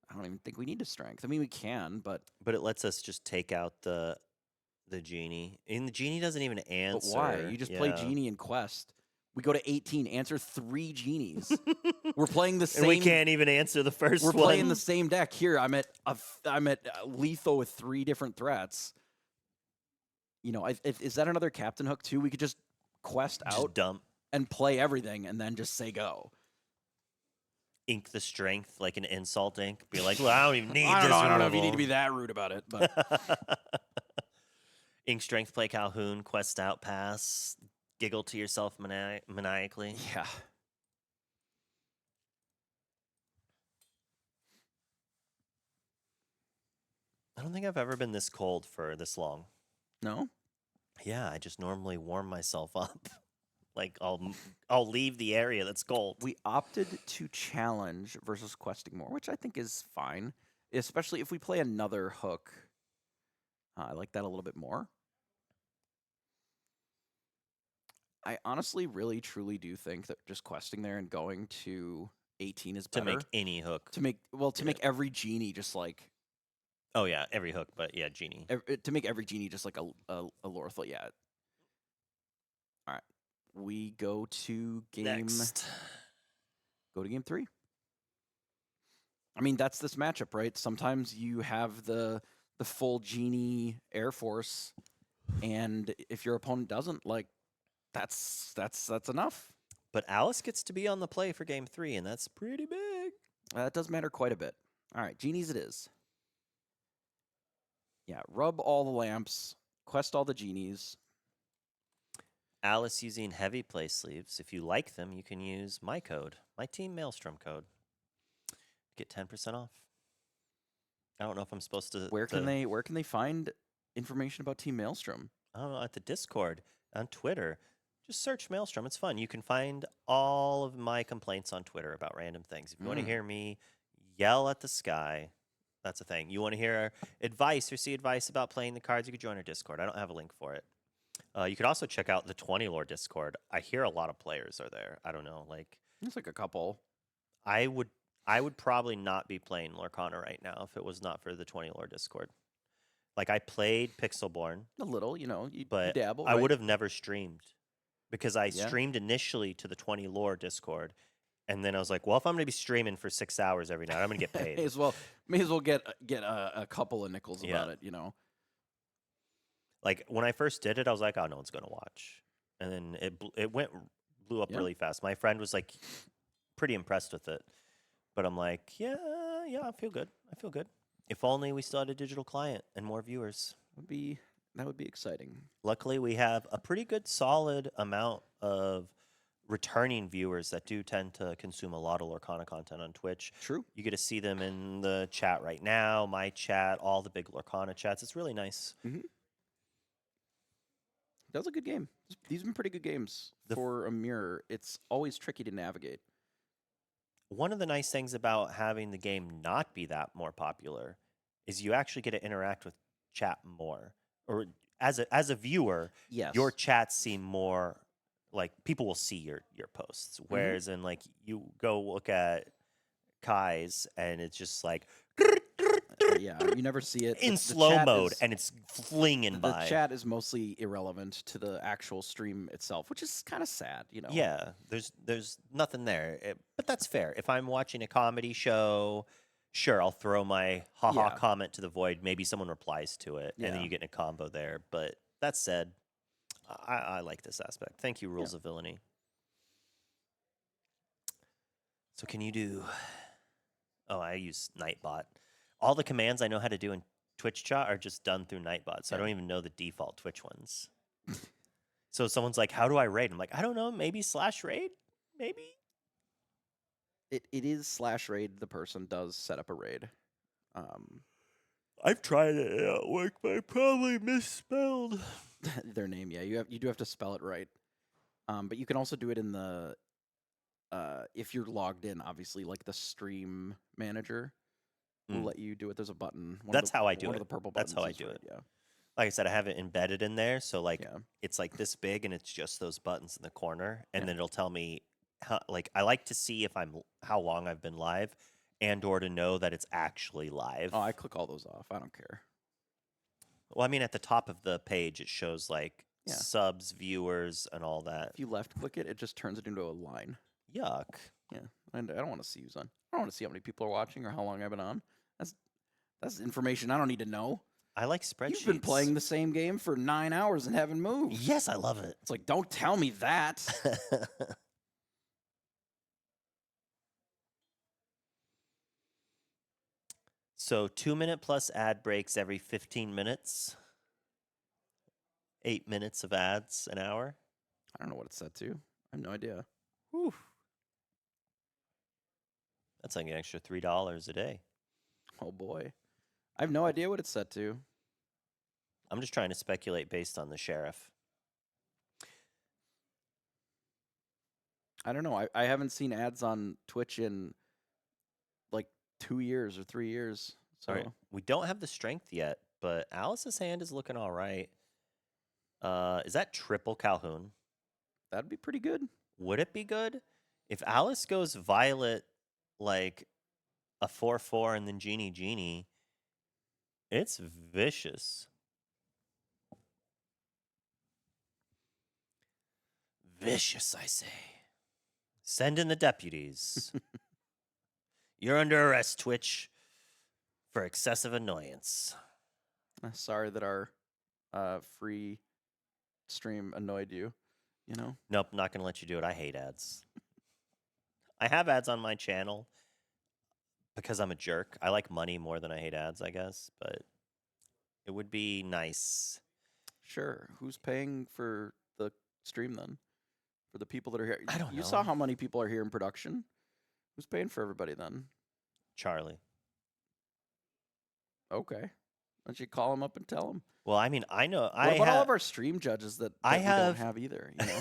I don't even think we need a strength. I mean, we can, but... But it lets us just take out the Genie. And the Genie doesn't even answer. But why? You just play Genie and quest. We go to 18, answer 3 Genies. We're playing the same... And we can't even answer the first one. We're playing the same deck. Here, I'm at lethal with 3 different threats. You know, is that another Captain Hook too? We could just quest out dump and play everything and then just say go. Ink the strength like an insult ink. Be like, well, I don't even need this. I don't know if you need to be that rude about it, but... Ink Strength Play Calhoun, Quest Out Pass, giggle to yourself maniacally. Yeah. I don't think I've ever been this cold for this long. No? Yeah, I just normally warm myself up. Like I'll leave the area that's cold. We opted to challenge versus questing more, which I think is fine, especially if we play another hook. I like that a little bit more. I honestly really truly do think that just questing there and going to 18 is better. To make any hook. To make every genie just like Oh yeah, every hook, but yeah, genie. to make every genie just like a lore flow. Yeah. All right. We go to game Next. Go to game 3. I mean, that's this matchup, right? Sometimes you have the full genie Air Force, and if your opponent doesn't, like, that's enough. But Alice gets to be on the play for game 3, and that's pretty big. That does matter quite a bit. All right, genies it is. Yeah, rub all the lamps, quest all the genies. Alice using heavy play sleeves. If you like them, you can use my code, my Team Maelstrom code. Get 10% off. I don't know if I'm supposed to. Where can they find information about Team Maelstrom? I don't know, at the Discord, on Twitter. Just search Maelstrom. It's fun. You can find all of my complaints on Twitter about random things. If you want to hear me yell at the sky, that's a thing. You want to hear advice or see advice about playing the cards, you could join our Discord. I don't have a link for it. You could also check out the 20 Lore Discord. I hear a lot of players are there. I don't know, like It's like a couple. I would probably not be playing Lorcana right now if it was not for the 20 Lore Discord. Like I played Pixelborn A little, you but dabble. I right? would have never streamed because I streamed initially to the 20 Lore Discord, and then I was like, well, if I'm going to be streaming for 6 hours every night, I'm going to get paid. may as well get a couple of nickels about it, Like when I first did it, I was like, oh, no one's going to watch, and then it blew up really fast. My friend was like pretty impressed with it, but I'm like, yeah, I feel good. If only we still had a digital client and more viewers. That would be exciting. Luckily, we have a pretty good, solid amount of returning viewers that do tend to consume a lot of Lorcana content on Twitch. True. You get to see them in the chat right now, my chat, all the big Lorcana chats. It's really nice. Mm-hmm. That was a good game. These have been pretty good games for a mirror. It's always tricky to navigate. One of the nice things about having the game not be that more popular is you actually get to interact with chat more. Or as a viewer, Yes. your chats seem more like people will see your posts. Whereas in like you go look at Kai's and it's just like yeah, you never see it in slow mode and it's flinging by. The chat is mostly irrelevant to the actual stream itself, which is kind of sad, Yeah, there's nothing there, but that's fair. If I'm watching a comedy show, sure, I'll throw my haha comment to the void. Maybe someone replies to it, and then you get in a combo there. But that said, I like this aspect. Thank you, Rules of Villainy. So can you do... Oh, I use Nightbot. All the commands I know how to do in Twitch chat are just done through Nightbot, so I don't even know the default Twitch ones. So someone's like, how do I raid? I'm like, I don't know, maybe /raid? Maybe? It is /raid. The person does set up a raid. I've tried it at work, but I probably misspelled their name. Yeah, you do have to spell it right. But you can also do it in the if you're logged in, obviously, like the stream manager will let you do it. There's a button. That's how I do one it. Of the purple That's buttons how I is do right, it. Yeah. Like I said, I have it embedded in there, so like it's like this big, and it's just those buttons in the corner, and then it'll tell me how. Like I like to see if how long I've been live, or to know that it's actually live. Oh, I click all those off. I don't care. Well, I mean, at the top of the page, it shows like subs, viewers, and all that. If you left click it, it just turns it into a line. Yuck. Yeah, and I don't want to see who's on. I don't want to see how many people are watching or how long I've been on. That's information I don't need to know. I like spreadsheets. You've been playing the same game for 9 hours and haven't moved. Yes, I love it. It's like, don't tell me that. So 2-minute plus ad breaks every 15 minutes. 8 minutes of ads an hour. I don't know what it's set to. I have no idea. Whew. That's like an extra $3 a day. Oh boy. I have no idea what it's set to. I'm just trying to speculate based on the sheriff. I don't know. I haven't seen ads on Twitch in like 2 years or 3 years. So All right. We don't have the strength yet, but Alice's hand is looking all right. Is that triple Calhoun? that'd be pretty good. Would it be good? If Alice goes Violet like a 4/4 and then Genie, it's vicious. Vicious, I say. Send in the deputies. You're under arrest, Twitch, for excessive annoyance. Sorry that our free stream annoyed you. You know? Nope, not going to let you do it. I hate ads. I have ads on my channel because I'm a jerk. I like money more than I hate ads, I guess, but it would be nice. Sure. Who's paying for the stream then? For the people that are here? I don't know. You saw how many people are here in production? Who's paying for everybody then? Charlie. Okay. Why don't you call him up and tell him? Well, I mean, I know. What about all of our stream judges that we don't have either? You know?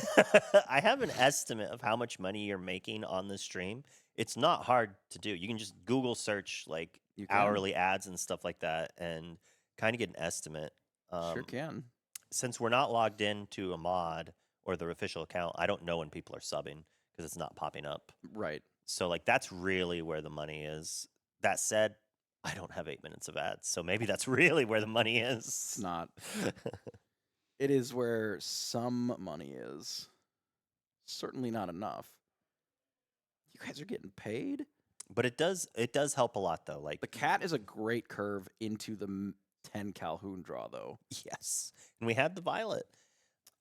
I have an estimate of how much money you're making on the stream. It's not hard to do. You can just Google search like You can. hourly ads and stuff like that and kind of get an estimate. Sure can. Since we're not logged into a mod or the official account, I don't know when people are subbing because it's not popping up. Right. So like that's really where the money is. That said, I don't have 8 minutes of ads, so maybe that's really where the money is. It's not. It is where some money is. Certainly not enough. You guys are getting paid? But it does help a lot though. Like The cat is a great curve into the 10 Calhoun draw, though. yes, and we have the Violet.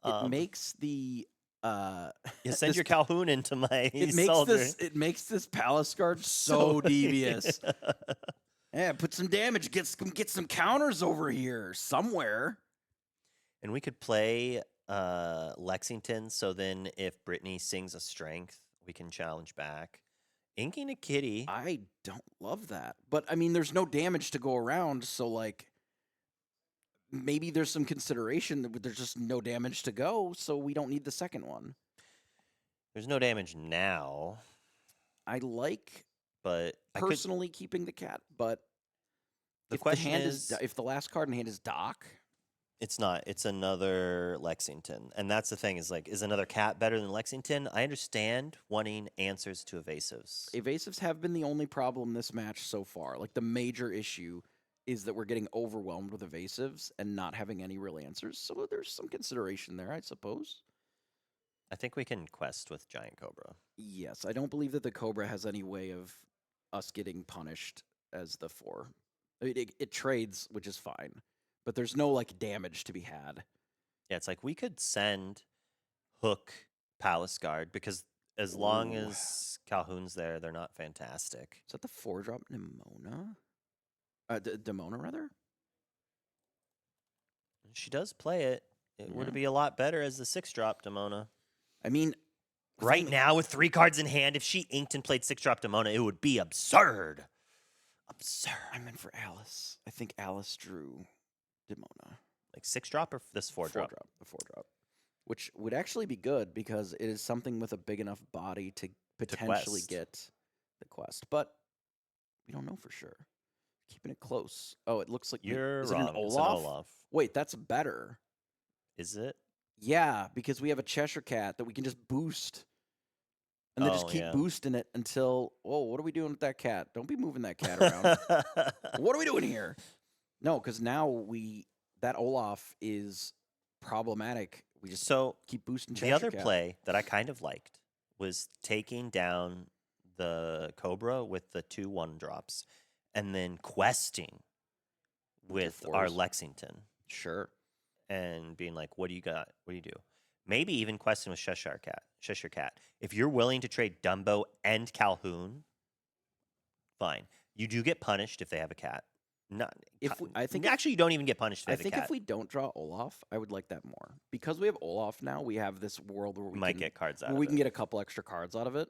It makes the You send your Calhoun into my it makes this Palace Guard so devious. Yeah, put some damage. Get some counters over here somewhere. And we could play Lexington. So then, if Brittany sings a strength, we can challenge back. Inking a kitty. I don't love that, but I mean, there's no damage to go around. So like, maybe there's some consideration that there's just no damage to go, so we don't need the second one. There's no damage now. I like. But personally keeping the cat, but the question is if the last card in hand is Doc, it's not. It's another Lexington, and that's the thing. Is like, is another cat better than Lexington? I understand wanting answers to evasives. Evasives have been the only problem this match so far. Like the major issue is that we're getting overwhelmed with evasives and not having any real answers. So there's some consideration there, I suppose. I think we can quest with Giant Cobra. Yes, I don't believe that the Cobra has any way of us getting punished as the 4. I mean, it trades, which is fine, but there's no like damage to be had. Yeah, it's like we could send Hook Palace Guard because as long as Calhoun's there, they're not fantastic. Is that the 4-drop Nimona? Demona, rather? She does play it. It would be a lot better as the 6-drop Demona. I mean, right now with 3 cards in hand, if she inked and played 6-drop Demona, it would be absurd. Absurd. I meant for Alice. I think Alice drew Demona. Like 6-drop or this 4-drop? The 4-drop. Which would actually be good because it is something with a big enough body to potentially get the quest. But we don't know for sure. Keeping it close. Oh, it looks like you're is wrong. It an Olaf? It's an Olaf. Wait, that's better. Is it? Yeah, because we have a Cheshire Cat that we can just boost. And then just keep boosting it until, what are we doing with that cat? Don't be moving that cat around. What are we doing here? No, because now that Olaf is problematic. We just keep boosting Cheshire The other Cat. play that I kind of liked was taking down the Cobra with the 2 1-drops and then questing with our Lexington. Sure. And being like, what do you got? What do you do? Maybe even questing with Cheshire Cat. If you're willing to trade Dumbo and Calhoun, fine. You do get punished if they have a cat. Not. I think actually, you don't even get punished if you I have the think cat. if we don't draw Olaf, I would like that more because we have Olaf now. We have this world where You we might can get cards out where of we it. can get a couple extra cards out of it.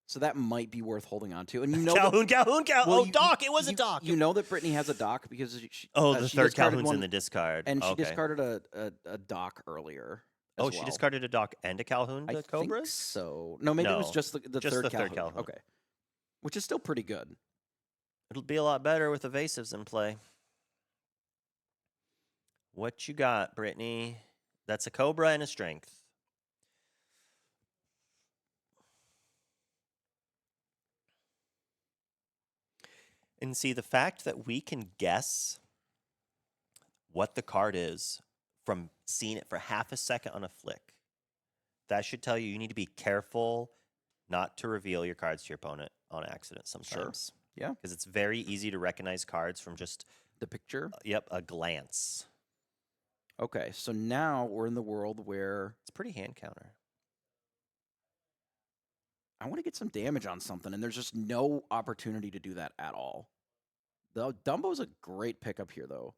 So that might be worth holding on to. And you know, Calhoun. well, Oh, Doc. It was a Doc. You know that Brittany has a Doc because the she third discarded Calhoun's one, in the discard. and she Okay. discarded a Doc earlier. Oh, as she well. discarded a Doc and a Calhoun to I Cobras? think so. No, maybe it was No, just the just third the third Calhoun. Calhoun. Okay, which is still pretty good. It'll be a lot better with evasives in play. What you got, Brittany? That's a Cobra and a Strength. And see, the fact that we can guess what the card is from seeing it for half a second on a flick, that should tell you need to be careful not to reveal your cards to your opponent on accident sometimes. Yeah. Because it's very easy to recognize cards from just, The picture. a glance. Okay, so now we're in the world where It's pretty hand counter. I want to get some damage on something, and there's just no opportunity to do that at all. The Dumbo's a great pickup here, though.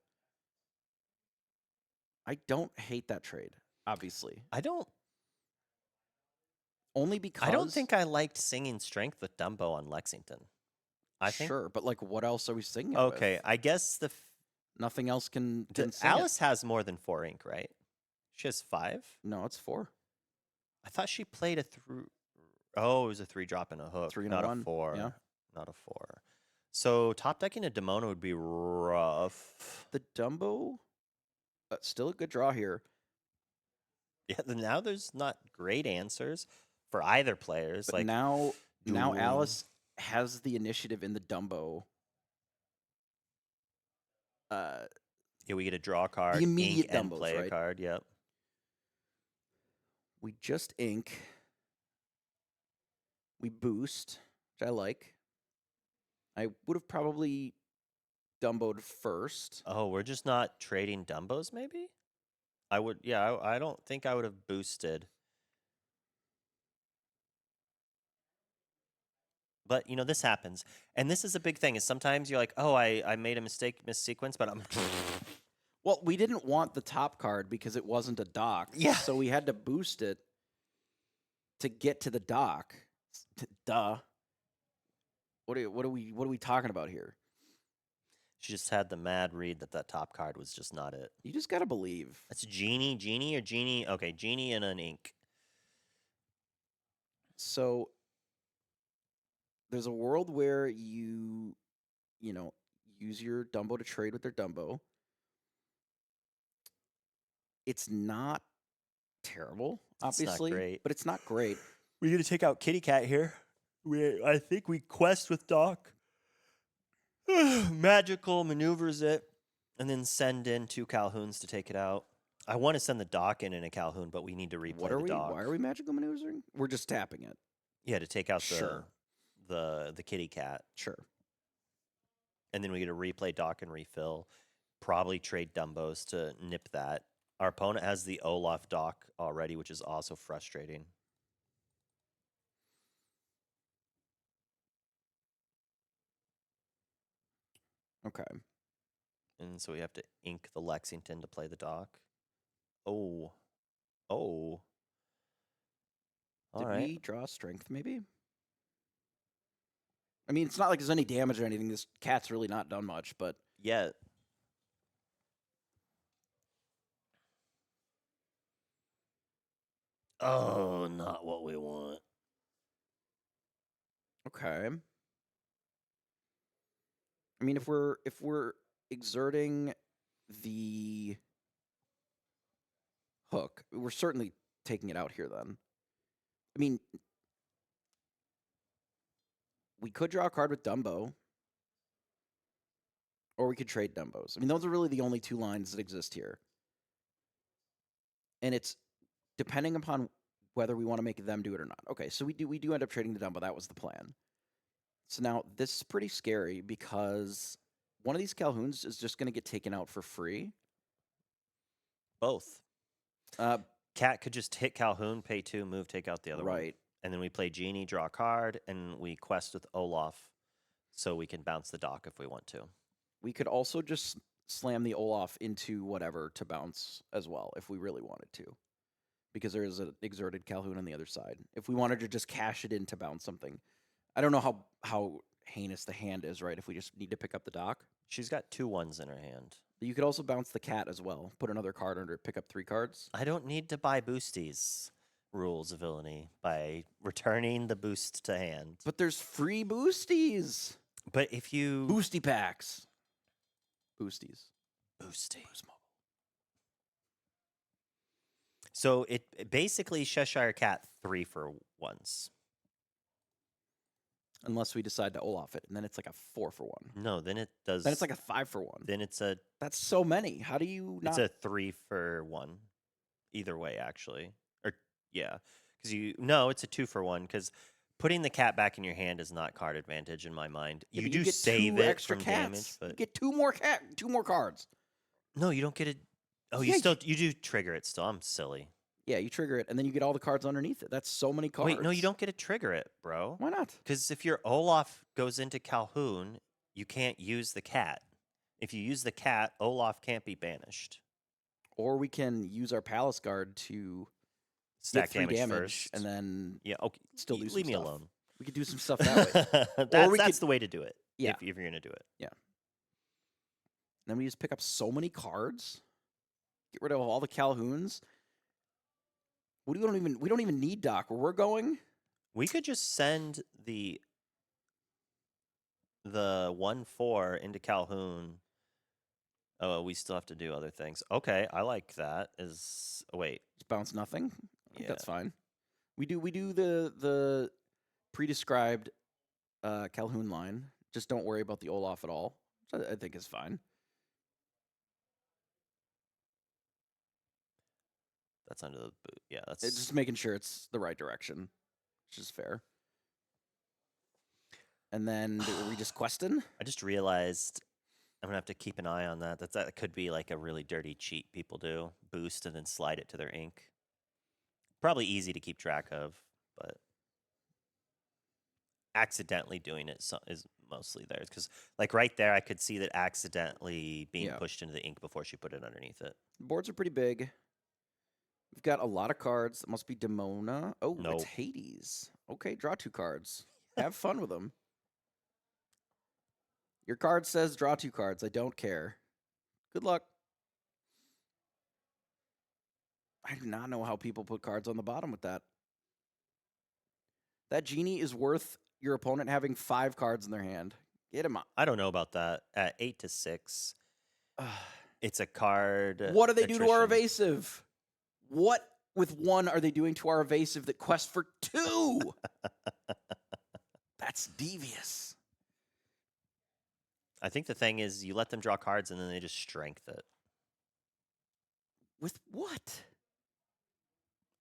I don't hate that trade, obviously. Only because I don't think I liked singing Strength with Dumbo on Lexington. I think. Sure, but like, what else are we singing it Okay, with? I guess Nothing else can sing Alice has more than 4 ink, right? She has 5? it. No, it's 4. I thought she played a through. Oh, it was a 3-drop and a hook, 3 and a not 1, a 4. yeah. Not a 4. So top decking a Demona would be rough. The Dumbo, still a good draw here. Yeah, now there's not great answers for either players. But Like now dueling. Alice has the initiative in the Dumbo. Yeah, we get a draw card, The immediate ink, and Dumbos, play a right? card. Yep. We just ink. We boost, which I like. I would have probably Dumboed first. Oh, we're just not trading Dumbos, maybe? I would, yeah, I don't think I would have boosted. But, this happens. And this is a big thing, is sometimes you're like, oh, I made a mistake, missequence, but I'm... Well, we didn't want the top card because it wasn't a dock. Yeah. So we had to boost it to get to the dock. Duh. What are we talking about here? She just had the mad read that top card was just not it. You just gotta believe. That's Genie or Genie? Okay, Genie and an ink. So there's a world where you use your Dumbo to trade with their Dumbo. It's not terrible, obviously, great. but it's not great. We're going to take out Kitty Cat here. I think we quest with Doc. Magical maneuvers it, and then send in 2 Calhouns to take it out. I want to send the Doc in a Calhoun, but we need to replay the Doc. Why are we magical maneuvering? We're just tapping it. Yeah, to take out Sure. the Kitty Cat. Sure. And then we get to replay Doc and refill. Probably trade Dumbos to nip that. Our opponent has the Olaf Doc already, which is also frustrating. Okay. And so we have to ink the Lexington to play the Doc. Oh. All Did right. we draw strength, maybe? I mean, it's not like there's any damage or anything. This cat's really not done much, but... Yeah. Oh, not what we want. Okay. I mean, if we're exerting the hook, we're certainly taking it out here then. I mean, we could draw a card with Dumbo, or we could trade Dumbos. I mean, those are really the only 2 lines that exist here. And it's depending upon whether we want to make them do it or not. Okay, so we do end up trading the Dumbo. That was the plan. So now this is pretty scary because one of these Calhouns is just going to get taken out for free. Both. Cat could just hit Calhoun, pay 2, move, take out the other one. Right. And then we play Genie, draw a card, and we quest with Olaf so we can bounce the Doc if we want to. We could also just slam the Olaf into whatever to bounce as well if we really wanted to. Because there is an exerted Calhoun on the other side. If we wanted to just cash it in to bounce something. I don't know how heinous the hand is, right? If we just need to pick up the dock. She's got 2 1s in her hand. You could also bounce the cat as well. Put another card under it, pick up 3 cards. I don't need to buy boosties. Rules of villainy by returning the boost to hand. But there's free boosties. But if you Boosty packs. Boosties. boosty. Boost Mobile. So it basically Cheshire Cat 3 for 1s. Unless we decide to Olaf it, and then it's like a 4 for 1. No, then it does. Then it's like a 5 for 1. Then it's That's so many. How do you not? It's a 3 for 1. Either way, actually. Or yeah, because it's a 2 for 1. Because putting the cat back in your hand is not card advantage in my mind. Yeah, you but do get save 2 it extra from cats. damage, but You get 2 more cards. no, you don't get it. Oh, Yeah, you do trigger it still. I'm silly. Yeah, you trigger it, and then you get all the cards underneath it. That's so many cards. Wait, no, you don't get to trigger it, bro. Why not? Because if your Olaf goes into Calhoun, you can't use the cat. If you use the cat, Olaf can't be banished. Or we can use our Palace Guard to Stack get 3 damage first. and then Yeah, okay. still do some Leave me stuff. alone. We could do some stuff that way. That's the way to do it. Yeah. If you're gonna do it. Then we just pick up so many cards. Get rid of all the Calhouns. We don't even need Doc. Where we're going, We could just send the 1/4 into Calhoun. Oh, we still have to do other things. Okay, I like that. Wait. just bounce nothing. I think Yeah. that's fine. We do the pre-described Calhoun line. Just don't worry about the Olaf at all. Which I think is fine. That's under the boot. Yeah, that's It's just making sure it's the right direction, which is fair. And then are we just questing? I just realized I'm gonna have to keep an eye on that. That could be like a really dirty cheat people do. Boost and then slide it to their ink. Probably easy to keep track of, but accidentally doing it is mostly theirs. Because like right there, I could see that accidentally being Yeah. pushed into the ink before she put it underneath it. Boards are pretty big. We've got a lot of cards. That must be Demona. Oh, Nope. it's Hades. Okay, draw 2 cards. Have fun with them. Your card says draw 2 cards. I don't care. Good luck. I do not know how people put cards on the bottom with that. That genie is worth your opponent having 5 cards in their hand. Get him out. I don't know about that. At 8 to 6, it's a card. What do they do to our attrition. evasive? What with 1 are they doing to our evasive that quests for 2? That's devious. I think the thing is you let them draw cards and then they just strength it. With what?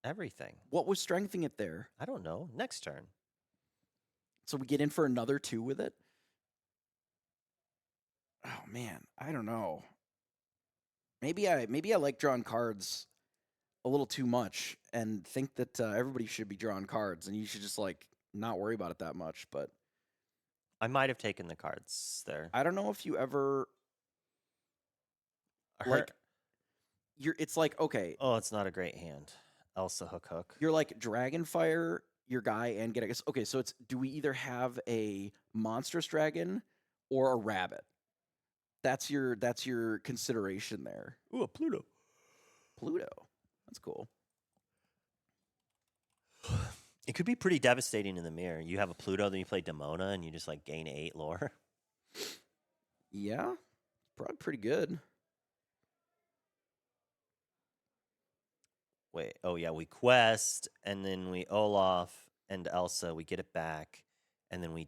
Everything. What was strengthening it there? I don't know. Next turn. So we get in for another 2 with it? Oh man, I don't know. Maybe I like drawing cards a little too much and think that everybody should be drawing cards and you should just like not worry about it that much, but I might have taken the cards there. I don't know if you ever like it's like okay, Oh, it's not a great hand. Elsa hook. you're like Dragonfire your guy and get it. Okay, so it's do we either have a monstrous dragon or a rabbit? That's your consideration there. Ooh, a Pluto. Pluto. That's cool. It could be pretty devastating in the mirror. You have a Pluto, then you play Demona, and you just like gain 8 lore. Yeah, probably pretty good. Wait, oh yeah, we quest, and then we Olaf and Elsa, we get it back, and then we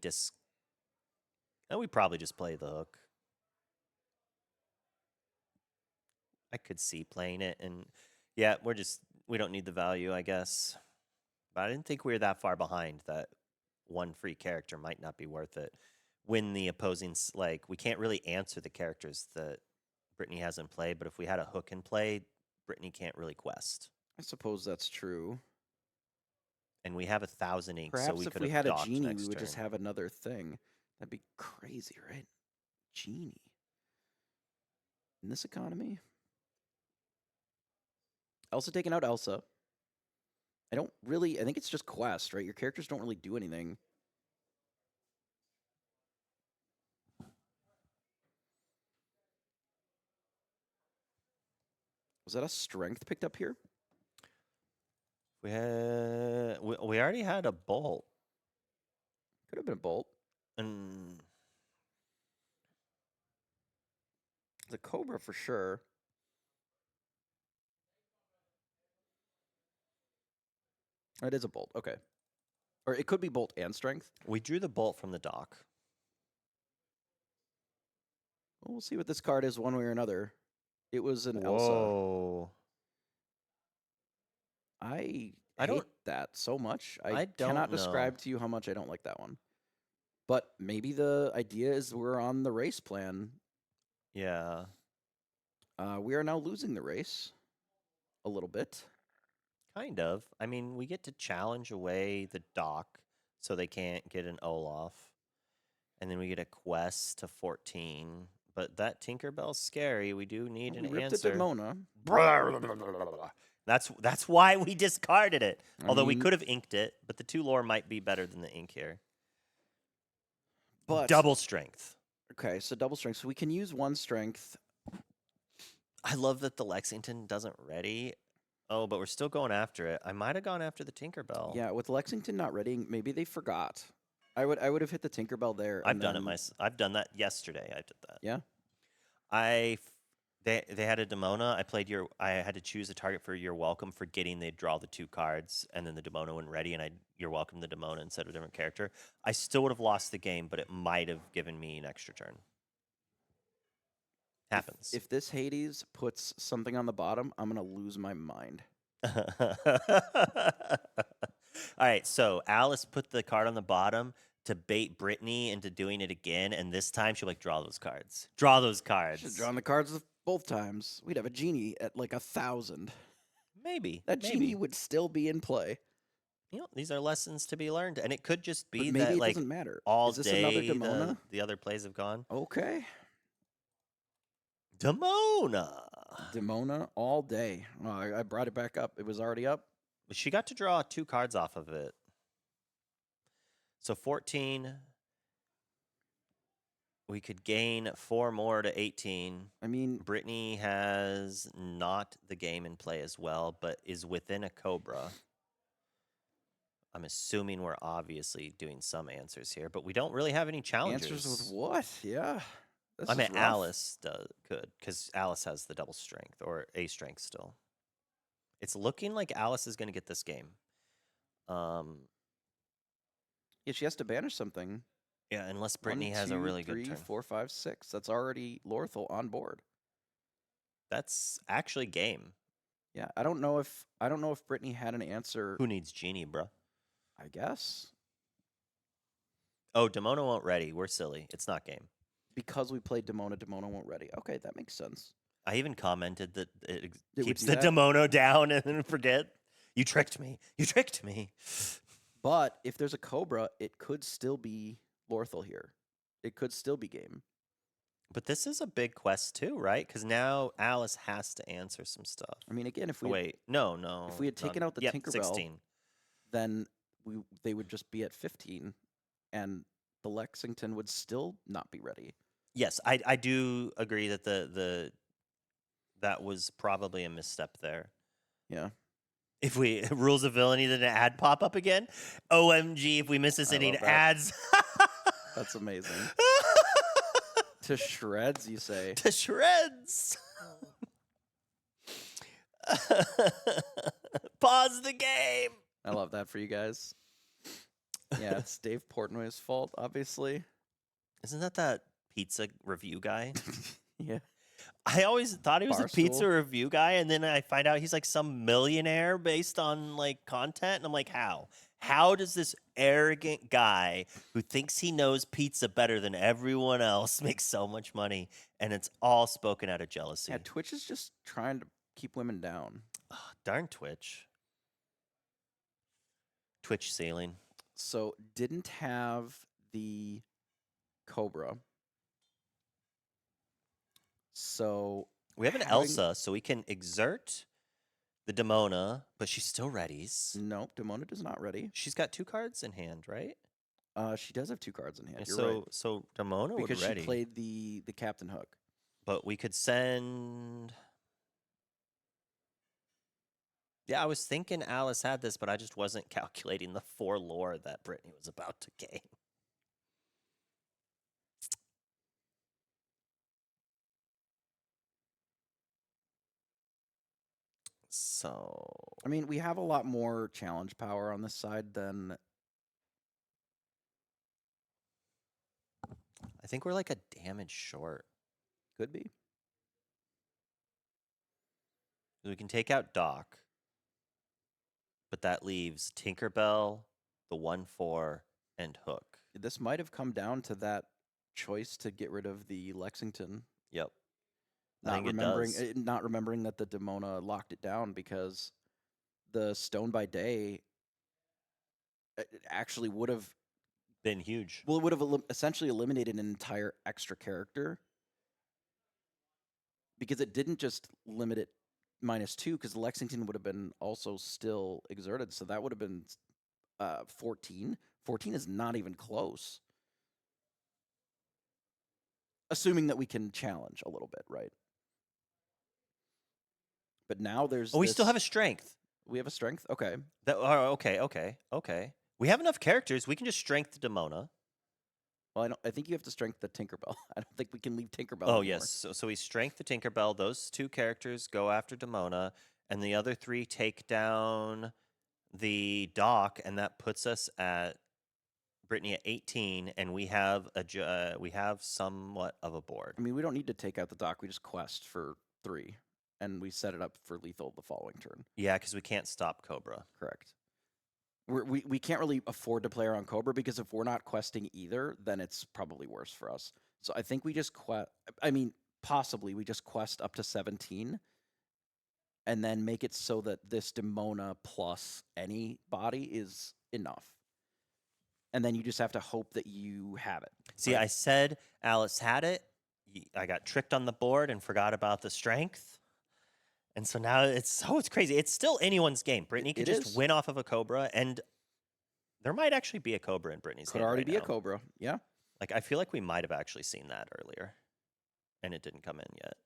and we probably just play the hook. I could see playing it, and yeah, we don't need the value, I guess. But I didn't think we were that far behind that 1 free character might not be worth it. When the opposing, like, we can't really answer the characters that Brittany has in play, but if we had a hook in play, Brittany can't really quest. I suppose that's true. And we have 1,000 inks, Perhaps so we if could we have had a docked genie, next we would just turn. have another thing. That'd be crazy, right? Genie. in this economy. Elsa taking out Elsa. I think it's just quest, right? Your characters don't really do anything. Was that a strength picked up here? We already had a bolt. Could have been a bolt. And The Cobra for sure. It is a bolt. Okay. Or it could be bolt and strength. we drew the bolt from the dock. Well, we'll see what this card is one way or another. It was an Elsa. Whoa. I I hate don't- that so much. I I don't cannot know. describe to you how much I don't like that one. But maybe the idea is we're on the race plan. Yeah. We are now losing the race a little bit. Kind of. I mean, we get to challenge away the dock so they can't get an Olaf. And then we get a quest to 14. But that Tinkerbell's scary. We do need We an ripped answer. it to Mona. That's why we discarded it. I Although we mean- could have inked it, but the 2 lore might be better than the ink here. But Double strength. okay, so double strength. So we can use one strength. I love that the Lexington doesn't ready. Oh, but we're still going after it. I might have gone after the Tinkerbell. Yeah, with Lexington not readying, maybe they forgot. I would have hit the Tinkerbell there. I've and done it then- I've done that yesterday. I did that. Yeah. They had a Demona. I had to choose a target for You're Welcome, forgetting they'd draw the 2 cards, and then the Demona went ready, and You're Welcome the Demona instead of a different character. I still would have lost the game, but it might have given me an extra turn. Happens. If this Hades puts something on the bottom, I'm gonna lose my mind. All right, so Alice put the card on the bottom to bait Brittany into doing it again, and this time she'll draw those cards. Draw those cards. Should have drawn the cards both times. We'd have a genie at like 1,000. Maybe That maybe. genie would still be in play. These are lessons to be learned, and it could just be But maybe that it like doesn't matter. all Is this day another Demona? the other plays have gone. Okay. Demona. Demona all day. Oh, I brought it back up. It was already up. She got to draw 2 cards off of it. So 14. We could gain 4 more to 18. I mean, Brittany has not the game in play as well, but is within a Cobra. I'm assuming we're obviously doing some answers here, but we don't really have any challenges. answers with what? Yeah. This I is mean, rough. Alice could, because Alice has the double strength, or a strength still. It's looking like Alice is going to get this game. Yeah, she has to banish something. Yeah, unless 1, Brittany has a 2, really 3, good turn. 4, 5, 6. That's already Lorthel on board. That's actually game. Yeah, I don't know if Brittany had an answer. Who needs Genie, bro? I guess Oh, Demona won't ready. We're silly. It's not game. because we played Demona, Demona won't ready. Okay, that makes sense. I even commented that it would keeps do the that? Demono down and then forget. You tricked me. You tricked me. But if there's a Cobra, it could still be Lorthel here. It could still be game. But this is a big quest too, right? Because now Alice has to answer some stuff. I mean, again, if Oh, we wait, no. if we had taken out the yep, Tinkerbell- 16. then they would just be at 15, and the Lexington would still not be ready. Yes, I do agree that that was probably a misstep there. Yeah. If we rules of villainy, then an ad pop up again. OMG! If we miss this I inning, love that. ads. That's amazing. To shreds, you say? To shreds. Pause the game. I love that for you guys. Yeah, it's Dave Portnoy's fault, obviously. Isn't that pizza review guy? Yeah. I always thought he was a pizza Barstool. review guy, and then I find out he's like some millionaire based on like content, and I'm like, how? How does this arrogant guy who thinks he knows pizza better than everyone else make so much money? And it's all spoken out of jealousy. Yeah, Twitch is just trying to keep women down. Ah, darn Twitch. Twitch ceiling. So didn't have the Cobra. So We have an having- Elsa, so we can exert the Demona, but she's still readies. Nope, Demona does not ready. She's got 2 cards in hand, right? She does have 2 cards in hand. Yeah, You're right. so Demona Because would ready. she played the Captain Hook. But we could send. Yeah, I was thinking Alice had this, but I just wasn't calculating the 4 lore that Brittany was about to gain. So I mean, we have a lot more challenge power on this side than I think we're like a damage short. could be. We can take out Doc, but that leaves Tinkerbell, the 1/4, and Hook. This might have come down to that choice to get rid of the Lexington. Yep. I Not think it remembering, does. not remembering that the Demona locked it down because the Stone by Day actually would have Been huge. Well, it would have essentially eliminated an entire extra character because it didn't just limit it -2 because Lexington would have been also still exerted. So that would have been 14. 14 is not even close. Assuming that we can challenge a little bit, right? But now there's. Oh, we still have a strength. We have a strength? Okay. Okay. We have enough characters. We can just strength Demona. Well, I think you have to strength the Tinkerbell. I don't think we can leave Tinkerbell Oh, anymore. yes. So we strength the Tinkerbell. Those 2 characters go after Demona, and the other 3 take down the Doc, and that puts us at Brittany at 18, and we have somewhat of a board. I mean, we don't need to take out the Doc. We just quest for 3, and we set it up for lethal the following turn. Yeah, because we can't stop Cobra. Correct. We can't really afford to play around Cobra because if we're not questing either, then it's probably worse for us. So I think we just possibly we just quest up to 17 and then make it so that this Demona plus any body is enough. And then you just have to hope that you have it. See, right? I said Alice had it. I got tricked on the board and forgot about the strength. And so now it's crazy. It's still anyone's game. Brittany could just win off of a Cobra, and there might actually be a Cobra in Brittany's Could hand already right be now. a Cobra. Yeah. Like, I feel like we might have actually seen that earlier, and it didn't come in yet.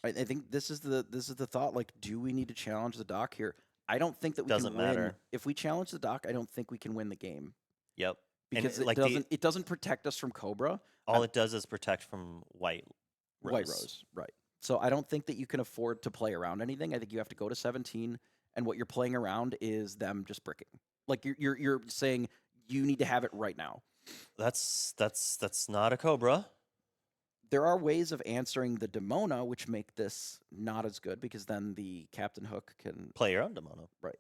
I think this is the thought. Like, do we need to challenge the Doc here? I don't think that we Doesn't can win. matter. If we challenge the Doc, I don't think we can win the game. Yep. Because And, it doesn't protect us from Cobra. All it does is protect from White Rose. Right. So I don't think that you can afford to play around anything. I think you have to go to 17, and what you're playing around is them just bricking. Like you're saying you need to have it right now. That's not a Cobra. There are ways of answering the Demona which make this not as good because then the Captain Hook can Play your own Demona. Right.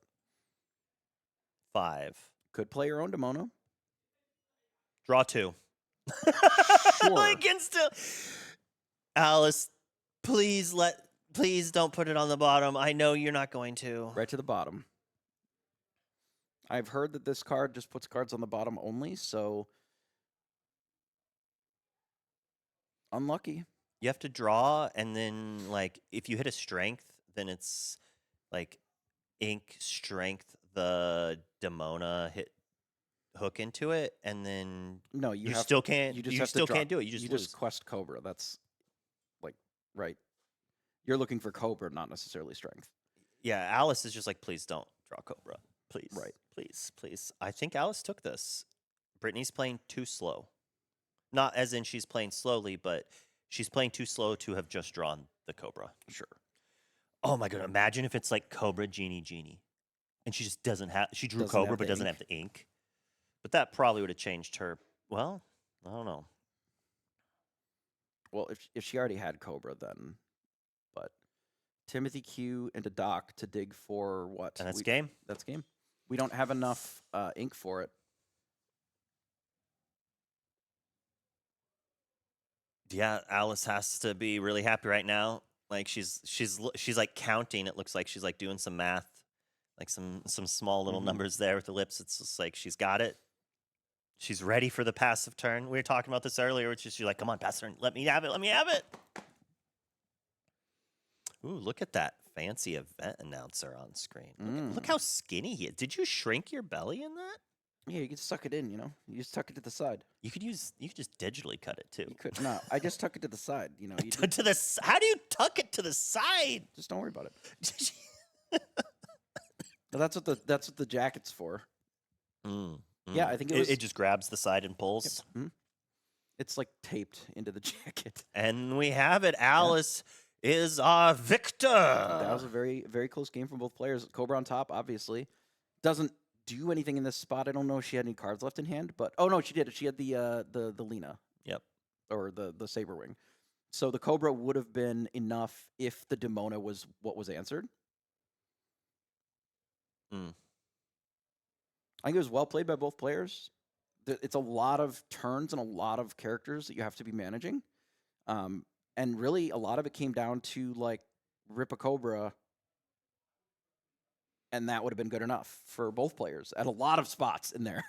5. Could play your own Demona. Draw 2. Sure. We can still. Alice, please don't put it on the bottom. I know you're not going to. Right to the bottom. I've heard that this card just puts cards on the bottom only, so unlucky. You have to draw, and then, like, if you hit a strength, then it's like ink strength the Demona, hit Hook into it, and then No, you still can't. You just You have to still draw- can't do it. You just lose. quest Cobra. That's like right. You're looking for Cobra, not necessarily strength. Yeah, Alice is just like, please don't draw Cobra. Please. Right. Please. I think Alice took this. Brittany's playing too slow. Not as in she's playing slowly, but she's playing too slow to have just drawn the Cobra. Sure. Oh my god, imagine if it's like Cobra Genie. And she just doesn't have, she drew Doesn't Cobra have but the doesn't ink. have the ink. But that probably would have changed her. Well, I don't know. Well, if she already had Cobra, then. But Timothy Q into Doc to dig for what? And that's game. That's game. We don't have enough ink for it. Yeah, Alice has to be really happy right now. Like she's like counting. It looks like she's like doing some math, like some small little numbers there with the lips. It's just like she's got it. She's ready for the passive turn. We were talking about this earlier, which is she's like, come on, passive turn. Let me have it. Ooh, look at that fancy event announcer on screen. Look Mm. how skinny he is. Did you shrink your belly in that? Yeah, you can suck it in, you know? You just tuck it to the side. You could just digitally cut it too. You could, no, I just tuck it to the side, you know? You To the how do you tuck it to the side? just don't worry about it. But that's what the jacket's for. Yeah, I think it was. It just grabs the side and pulls. Yep. It's like taped into the jacket. And we have it. Alice is our victor. That was a very, very close game from both players. Cobra on top, obviously. Doesn't do anything in this spot. I don't know if she had any cards left in hand, but oh no, she did. She had the Lena. Yep. Or the Saberwing. So the Cobra would have been enough if the Demona was what was answered. I think it was well played by both players. It's a lot of turns and a lot of characters that you have to be managing. And really, a lot of it came down to, like, rip a Cobra, and that would have been good enough for both players at a lot of spots in there.